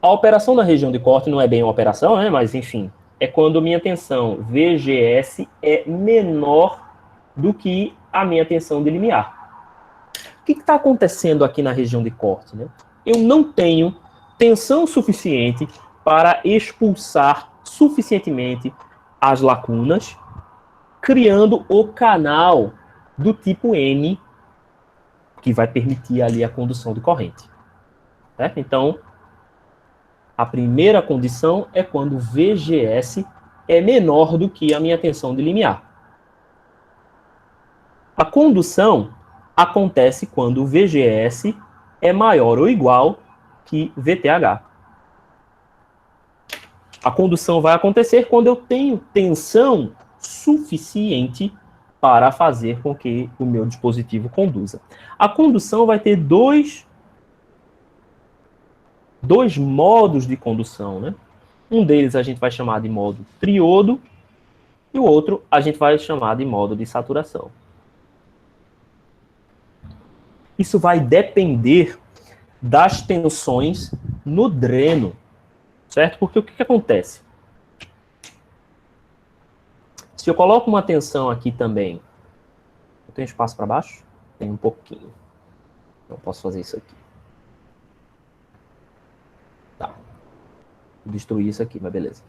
A operação da região de corte não é bem uma operação, né? Mas, enfim, é quando minha tensão VGS é menor do que a minha tensão de limiar. O que está acontecendo aqui na região de corte, né? Eu não tenho tensão suficiente para expulsar suficientemente as lacunas, criando o canal do tipo N, que vai permitir ali a condução de corrente. Certo? Então, a primeira condição é quando VGS é menor do que a minha tensão de limiar. A condução acontece quando o VGS é maior ou igual que VTH. A condução vai acontecer quando eu tenho tensão suficiente para fazer com que o meu dispositivo conduza. A condução vai ter dois modos de condução, né? Um deles a gente vai chamar de modo triodo e o outro a gente vai chamar de modo de saturação. Isso vai depender das tensões no dreno, certo? Porque o que acontece? Se eu coloco uma tensão aqui também, eu tenho espaço para baixo? Tem um pouquinho. Não posso fazer isso aqui. Tá. Vou destruir isso aqui, mas beleza.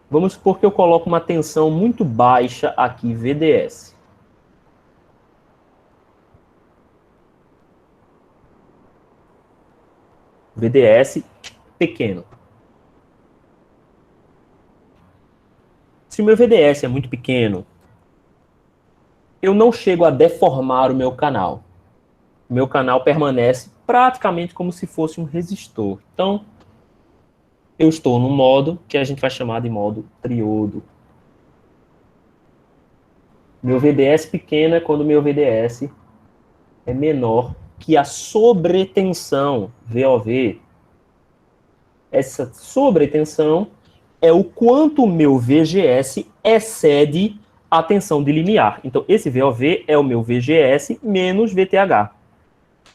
Vamos supor que eu coloco uma tensão muito baixa aqui, VDS. VDS pequeno. Se o meu VDS é muito pequeno, eu não chego a deformar o meu canal. O meu canal permanece praticamente como se fosse um resistor. Então, eu estou num modo que a gente vai chamar de modo triodo. Meu VDS pequeno é quando o meu VDS é menor que a sobretensão, VOV. Essa sobretensão é o quanto o meu VGS excede a tensão de limiar. Então, esse VOV é o meu VGS menos VTH.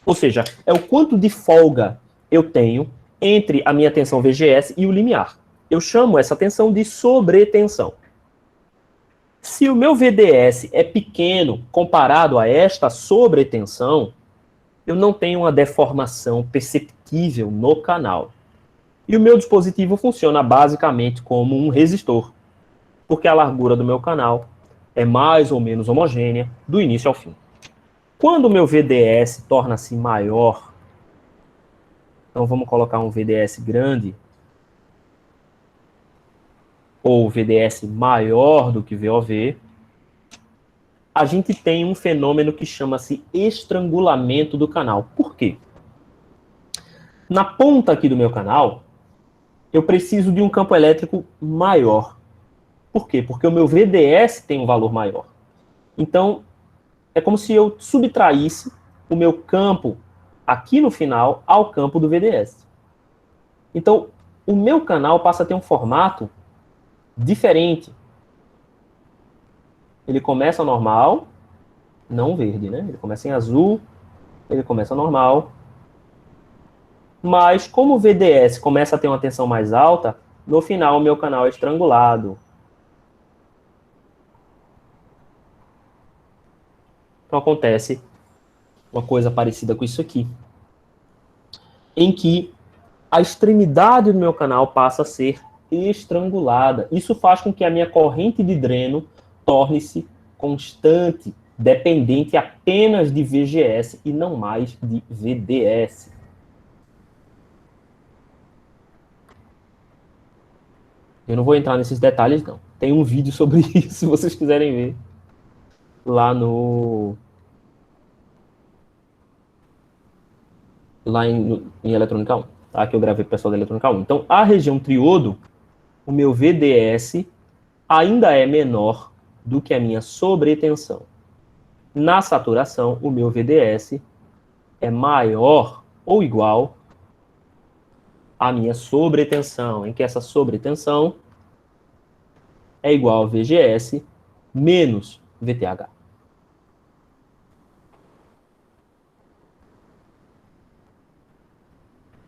Ou seja, é o quanto de folga eu tenho entre a minha tensão VGS e o limiar. Eu chamo essa tensão de sobretensão. Se o meu VDS é pequeno comparado a esta sobretensão, eu não tenho uma deformação perceptível no canal. E o meu dispositivo funciona basicamente como um resistor, porque a largura do meu canal é mais ou menos homogênea do início ao fim. Quando o meu VDS torna-se maior, então vamos colocar um VDS grande, ou VDS maior do que VOV, a gente tem um fenômeno que chama-se estrangulamento do canal. Por quê? Na ponta aqui do meu canal, eu preciso de um campo elétrico maior. Por quê? Porque o meu VDS tem um valor maior. Então, é como se eu subtraísse o meu campo aqui no final ao campo do VDS. Então, o meu canal passa a ter um formato diferente. Ele começa normal, não verde, né? Ele começa em azul, ele começa normal. Mas, como o VDS começa a ter uma tensão mais alta, no final o meu canal é estrangulado. Então acontece uma coisa parecida com isso aqui, em que a extremidade do meu canal passa a ser estrangulada. Isso faz com que a minha corrente de dreno torne-se constante, dependente apenas de VGS e não mais de VDS. Eu não vou entrar nesses detalhes, não. Tem um vídeo sobre isso, se vocês quiserem ver, lá em Eletrônica 1, tá? Que eu gravei para o pessoal da Eletrônica 1. Então, a região triodo, o meu VDS ainda é menor do que a minha sobretensão. Na saturação, o meu VDS é maior ou igual à minha sobretensão, em que essa sobretensão é igual a VGS menos VTH.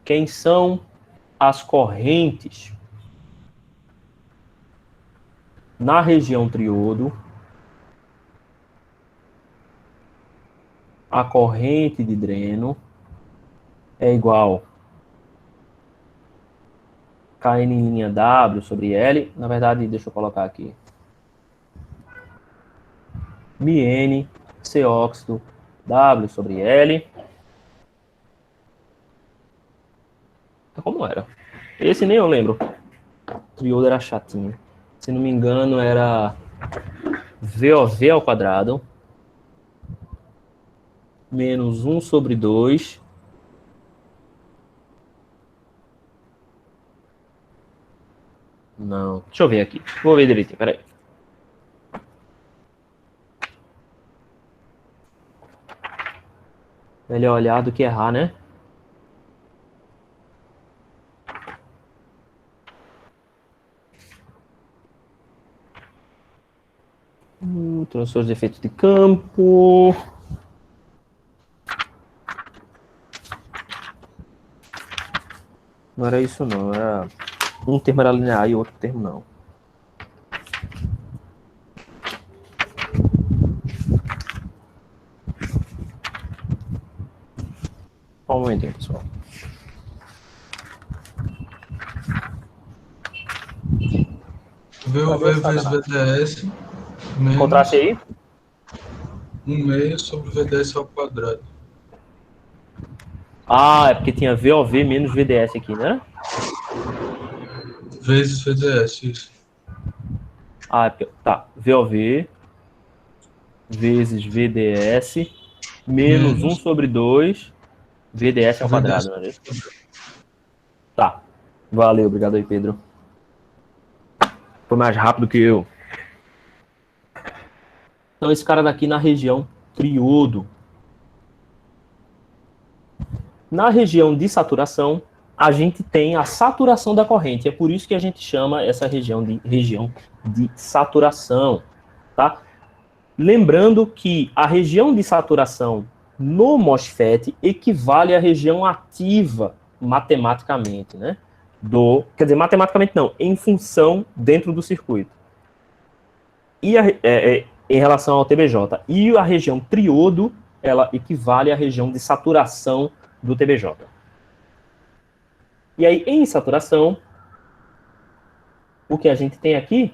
quem são as correntes na região triodo, a corrente de dreno é igual Kn em linha W sobre L. Na verdade, deixa eu colocar aqui. μN, C óxido, W sobre L. Como era? Esse nem eu lembro. O triodo era chatinho. Se não me engano, era VOV ao quadrado menos 1 sobre 2 Não, deixa eu ver aqui. Vou ver direitinho, peraí. Melhor olhar do que errar, né? Transtorno de efeito de campo. Não era isso, não. Era... Um termo era linear e outro termo não. Só um momentinho, pessoal. VOV vezes VDS menos Encontraste aí? 1/6 sobre VDS ao quadrado. Ah, é porque tinha VOV menos VDS aqui, né? Vezes VDS, isso. Ah, é porque... Tá. VOV vezes VDS menos 1 sobre 2 VDS ao quadrado, não é isso? Tá. Valeu, obrigado aí, Pedro. Foi mais rápido que eu. Então, esse cara daqui na região triodo. Na região de saturação, a gente tem a saturação da corrente. É por isso que a gente chama essa região de saturação, tá? Lembrando que a região de saturação no MOSFET equivale à região ativa matematicamente, né? Quer dizer, matematicamente não, em função dentro do circuito. E em relação ao TBJ. E a região triodo, ela equivale à região de saturação do TBJ. E aí, em saturação, o que a gente tem aqui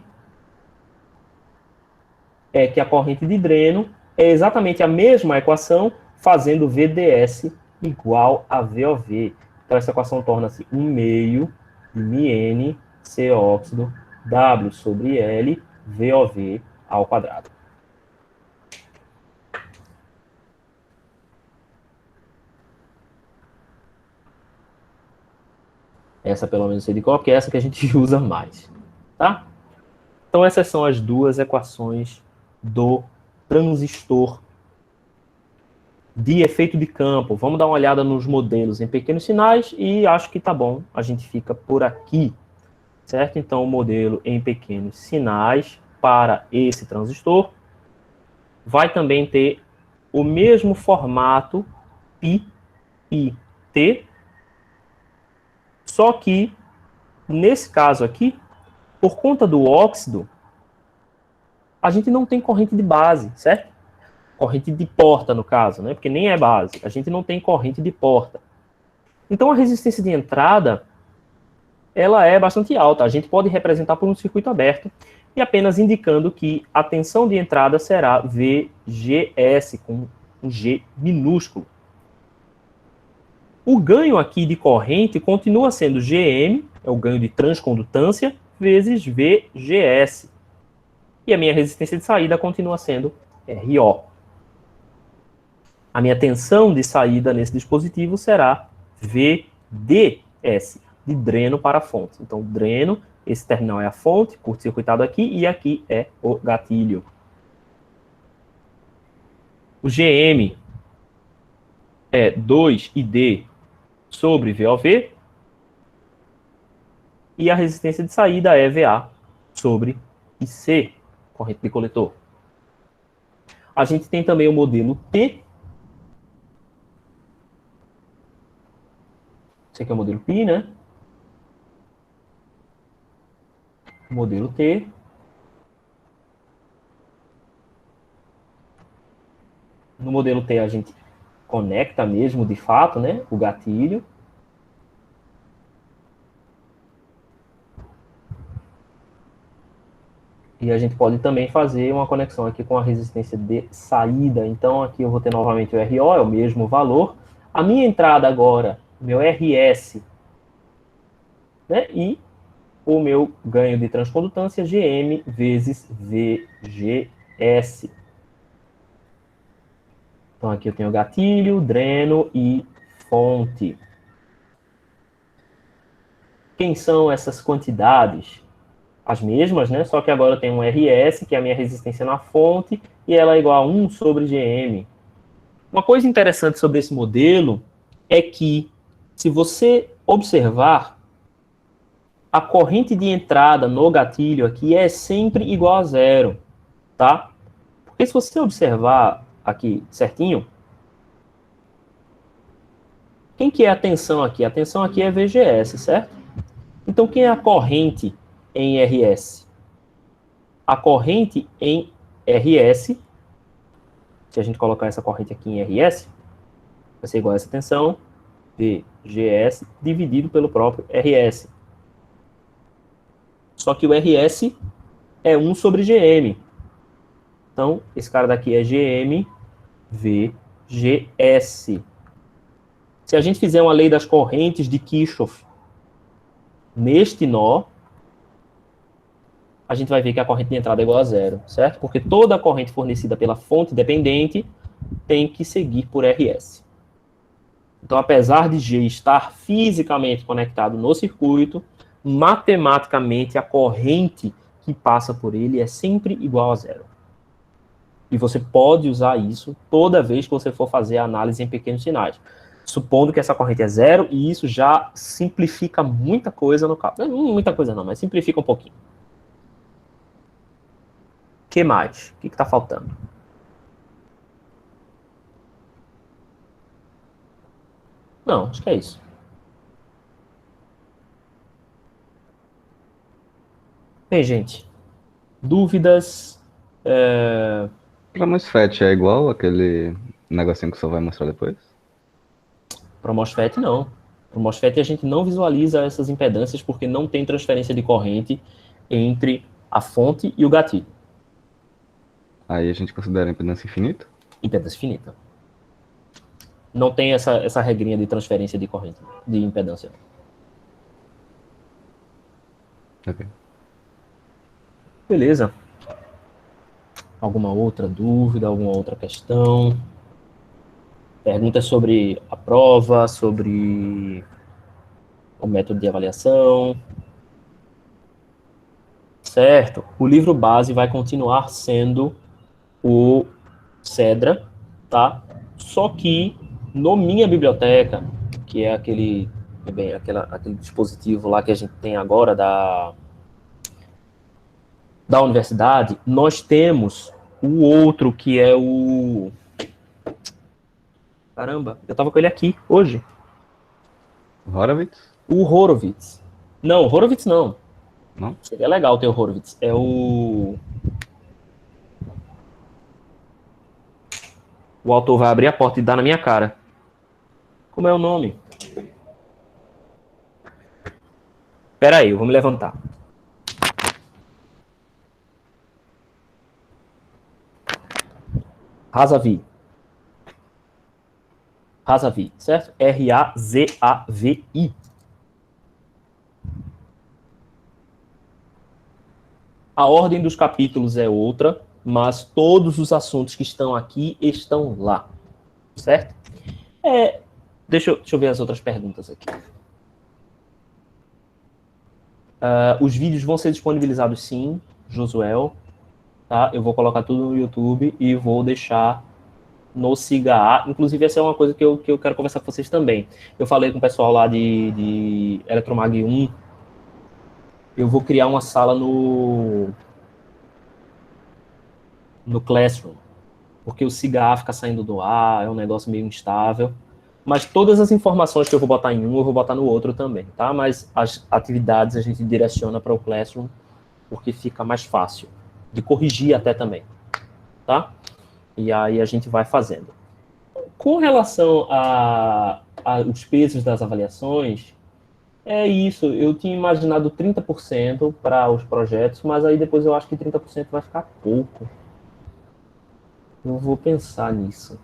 é que a corrente de dreno é exatamente a mesma equação, fazendo VDS igual a VOV. Então, essa equação torna-se 1/2 de μN, C óxido, W sobre L, VOV ao quadrado. Essa, pelo menos, sei de qual, porque é essa que a gente usa mais. Tá? Então, essas são as duas equações do transistor de efeito de campo. Vamos dar uma olhada nos modelos em pequenos sinais e acho que tá bom. A gente fica por aqui, certo? Então, o modelo em pequenos sinais para esse transistor vai também ter o mesmo formato Pi e T, só que, nesse caso aqui, por conta do óxido, a gente não tem corrente de base, certo? Corrente de porta, no caso, né? Porque nem é base. A gente não tem corrente de porta. Então, a resistência de entrada, ela é bastante alta. A gente pode representar por um circuito aberto e apenas indicando que a tensão de entrada será VGS, com um G minúsculo. O ganho aqui de corrente continua sendo GM, é o ganho de transcondutância, vezes VGS. E a minha resistência de saída continua sendo RO. A minha tensão de saída nesse dispositivo será VDS, de dreno para a fonte. Então, dreno, esse terminal é a fonte, curto-circuitado aqui, e aqui é o gatilho. O GM é 2ID sobre VOV, e a resistência de saída é VA sobre IC, corrente de coletor. A gente tem também o modelo T, Esse aqui é o modelo π, né? O modelo T. No modelo T a gente conecta mesmo, de fato, né, o gatilho. E a gente pode também fazer uma conexão aqui com a resistência de saída. Então, aqui eu vou ter novamente o RO, é o mesmo valor. A minha entrada agora, meu RS, né, e o meu ganho de transcondutância, GM vezes VGS. Então, aqui eu tenho gatilho, dreno e fonte. Quem são essas quantidades? As mesmas, né? Só que agora eu tenho um RS, que é a minha resistência na fonte, e ela é igual a 1 sobre GM. Uma coisa interessante sobre esse modelo é que, se você observar, a corrente de entrada no gatilho aqui é sempre igual a zero, tá? Porque se você observar aqui certinho, quem que é a tensão aqui? A tensão aqui é VGS, certo? Então, quem é a corrente em RS? A corrente em RS, se a gente colocar essa corrente aqui em RS, vai ser igual a essa tensão, VGS, dividido pelo próprio RS. Só que o RS é 1 sobre GM. Então, esse cara daqui é GM VGS. Se a gente fizer uma lei das correntes de Kirchhoff neste nó, a gente vai ver que a corrente de entrada é igual a zero, certo? Porque toda a corrente fornecida pela fonte dependente tem que seguir por RS. Então, apesar de G estar fisicamente conectado no circuito, matematicamente a corrente que passa por ele é sempre igual a zero. E você pode usar isso toda vez que você for fazer a análise em pequenos sinais. Supondo que essa corrente é zero, e isso já simplifica muita coisa no cálculo. Não muita coisa não, mas simplifica um pouquinho. O que mais? O que está faltando? Não, acho que é isso. Bem, gente, dúvidas? Para MOSFET é igual aquele negocinho que você vai mostrar depois? Para o MOSFET, não. Para o MOSFET, a gente não visualiza essas impedâncias porque não tem transferência de corrente entre a fonte e o gatilho. Aí a gente considera impedância infinita? Impedância finita. Não tem essa regrinha de transferência de corrente, de impedância. Ok. Beleza. Alguma outra dúvida, alguma outra questão? Perguntas sobre a prova, sobre o método de avaliação. Certo. O livro base vai continuar sendo o Cedra, tá? Só que no Minha Biblioteca, que é aquele dispositivo lá que a gente tem agora da universidade, nós temos o outro que é o... Caramba, eu tava com ele aqui hoje. Horowitz? O Horowitz. Não, Horowitz não. Não? Seria legal ter o Horowitz. É o... O autor vai abrir a porta e dar na minha cara. Como é o nome? Pera aí, eu vou me levantar. Razavi. Razavi, certo? R-A-Z-A-V-I. A ordem dos capítulos é outra, mas todos os assuntos que estão aqui estão lá, certo? Deixa eu ver as outras perguntas aqui. Os vídeos vão ser disponibilizados sim, Josuel. Tá? Eu vou colocar tudo no YouTube e vou deixar no SIGA. Inclusive, essa é uma coisa que eu quero conversar com vocês também. Eu falei com o pessoal lá de Eletromag 1. Eu vou criar uma sala no Classroom, porque o SIGA fica saindo do ar, é um negócio meio instável. Mas todas as informações que eu vou botar em um, eu vou botar no outro também, tá? Mas as atividades a gente direciona para o Classroom, porque fica mais fácil de corrigir até também, tá? E aí a gente vai fazendo. Com relação aos pesos das avaliações, é isso. Eu tinha imaginado 30% para os projetos, mas aí depois eu acho que 30% vai ficar pouco. Eu vou pensar nisso.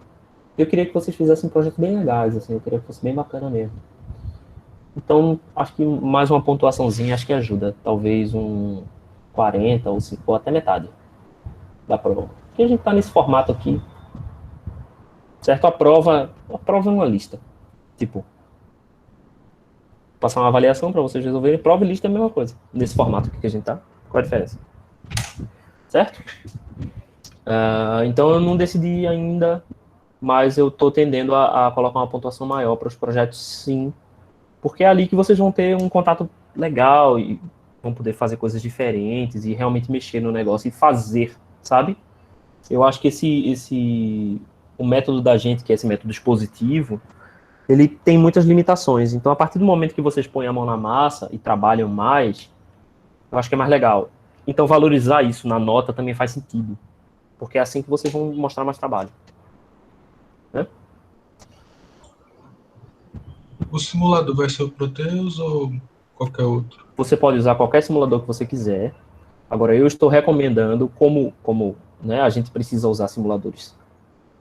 Eu queria que vocês fizessem projetos bem legais, assim, eu queria que fosse bem bacana mesmo. Então, acho que mais uma pontuaçãozinha, acho que ajuda. Talvez um 40 ou até metade da prova. Porque a gente está nesse formato aqui, certo? A prova é uma lista. Tipo, passar uma avaliação para vocês resolverem. Prova e lista é a mesma coisa. Nesse formato aqui que a gente tá. Qual a diferença? Certo? Então, eu não decidi ainda, mas eu estou tendendo a colocar uma pontuação maior para os projetos, sim. Porque é ali que vocês vão ter um contato legal e vão poder fazer coisas diferentes e realmente mexer no negócio e fazer, sabe? Eu acho que o método da gente, que é esse método expositivo, ele tem muitas limitações. Então, a partir do momento que vocês põem a mão na massa e trabalham mais, eu acho que é mais legal. Então, valorizar isso na nota também faz sentido. Porque é assim que vocês vão mostrar mais trabalho. Né? O simulador vai ser o Proteus ou qualquer outro? Você pode usar qualquer simulador que você quiser. Agora, eu estou recomendando, como né, a gente precisa usar simuladores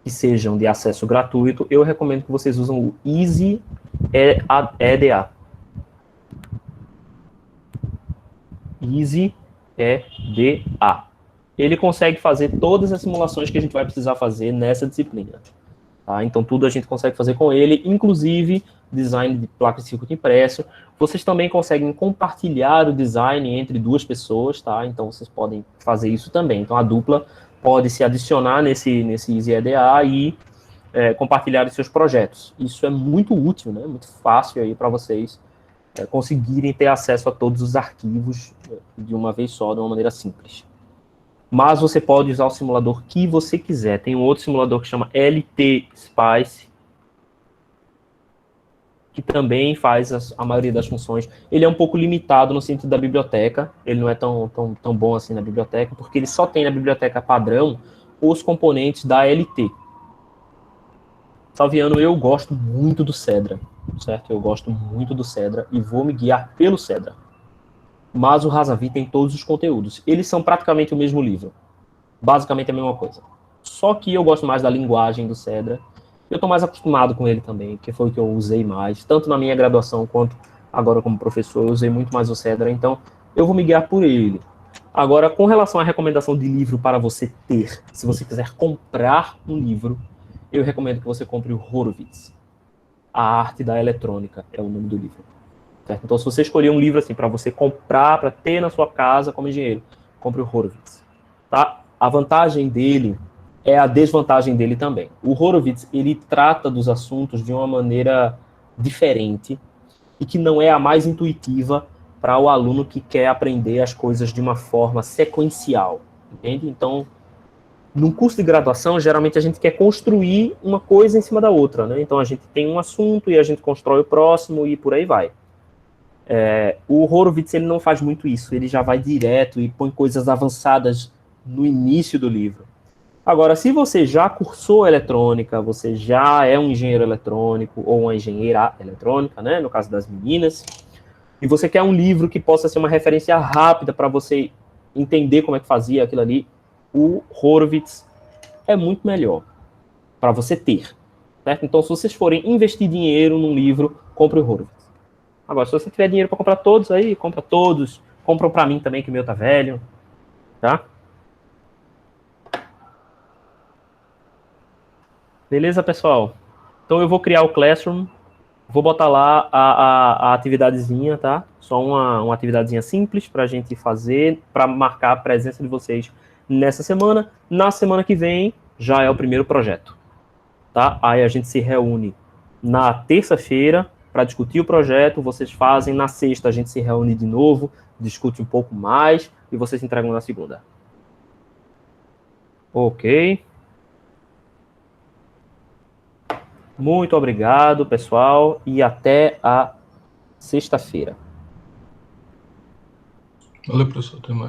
que sejam de acesso gratuito, eu recomendo que vocês usem o Easy EDA. Easy EDA. Ele consegue fazer todas as simulações que a gente vai precisar fazer nessa disciplina. Tá? Então, tudo a gente consegue fazer com ele, inclusive design de placa de circuito impresso. Vocês também conseguem compartilhar o design entre duas pessoas, tá? Então, vocês podem fazer isso também. Então, a dupla pode se adicionar nesse Easy EDA e compartilhar os seus projetos. Isso é muito útil, né? Muito fácil aí para vocês conseguirem ter acesso a todos os arquivos de uma vez só, de uma maneira simples. Mas você pode usar o simulador que você quiser. Tem um outro simulador que chama LT Spice, que também faz a maioria das funções. Ele é um pouco limitado no sentido da biblioteca. Ele não é tão bom assim na biblioteca, porque ele só tem na biblioteca padrão os componentes da LT. Salviano, eu gosto muito do Cedra, certo? Eu gosto muito do Cedra e vou me guiar pelo Cedra. Mas o Rasavi tem todos os conteúdos. Eles são praticamente o mesmo livro. Basicamente a mesma coisa. Só que eu gosto mais da linguagem do Cedra. Eu estou mais acostumado com ele também, que foi o que eu usei mais, tanto na minha graduação quanto agora como professor, eu usei muito mais o Cedra, então eu vou me guiar por ele. Agora, com relação à recomendação de livro para você ter, se você quiser comprar um livro, eu recomendo que você compre o Horowitz. A Arte da Eletrônica é o nome do livro. Certo? Então, se você escolher um livro assim para você comprar, para ter na sua casa como engenheiro, compre o Horowitz. Tá? A vantagem dele é a desvantagem dele também. O Horowitz, ele trata dos assuntos de uma maneira diferente e que não é a mais intuitiva para o aluno que quer aprender as coisas de uma forma sequencial, entende? Então, num curso de graduação, geralmente a gente quer construir uma coisa em cima da outra, né? Então, a gente tem um assunto e a gente constrói o próximo e por aí vai. O Horowitz, ele não faz muito isso, ele já vai direto e põe coisas avançadas no início do livro. Agora, se você já cursou eletrônica, você já é um engenheiro eletrônico ou uma engenheira eletrônica, né, no caso das meninas, e você quer um livro que possa ser uma referência rápida para você entender como é que fazia aquilo ali, o Horowitz é muito melhor para você ter. Certo? Então, se vocês forem investir dinheiro num livro, compre o Horowitz. Agora, se você tiver dinheiro para comprar todos aí, compra todos. Compram para mim também, que o meu tá velho. Tá? Beleza, pessoal? Então eu vou criar o Classroom, vou botar lá a atividadezinha, tá? Só uma atividadezinha simples para a gente fazer, para marcar a presença de vocês nessa semana. Na semana que vem já é o primeiro projeto, tá? Aí a gente se reúne na terça-feira para discutir o projeto, vocês fazem, na sexta a gente se reúne de novo, discute um pouco mais e vocês entregam na segunda. Ok. Muito obrigado, pessoal, e até a sexta-feira. Valeu, professor. Até mais.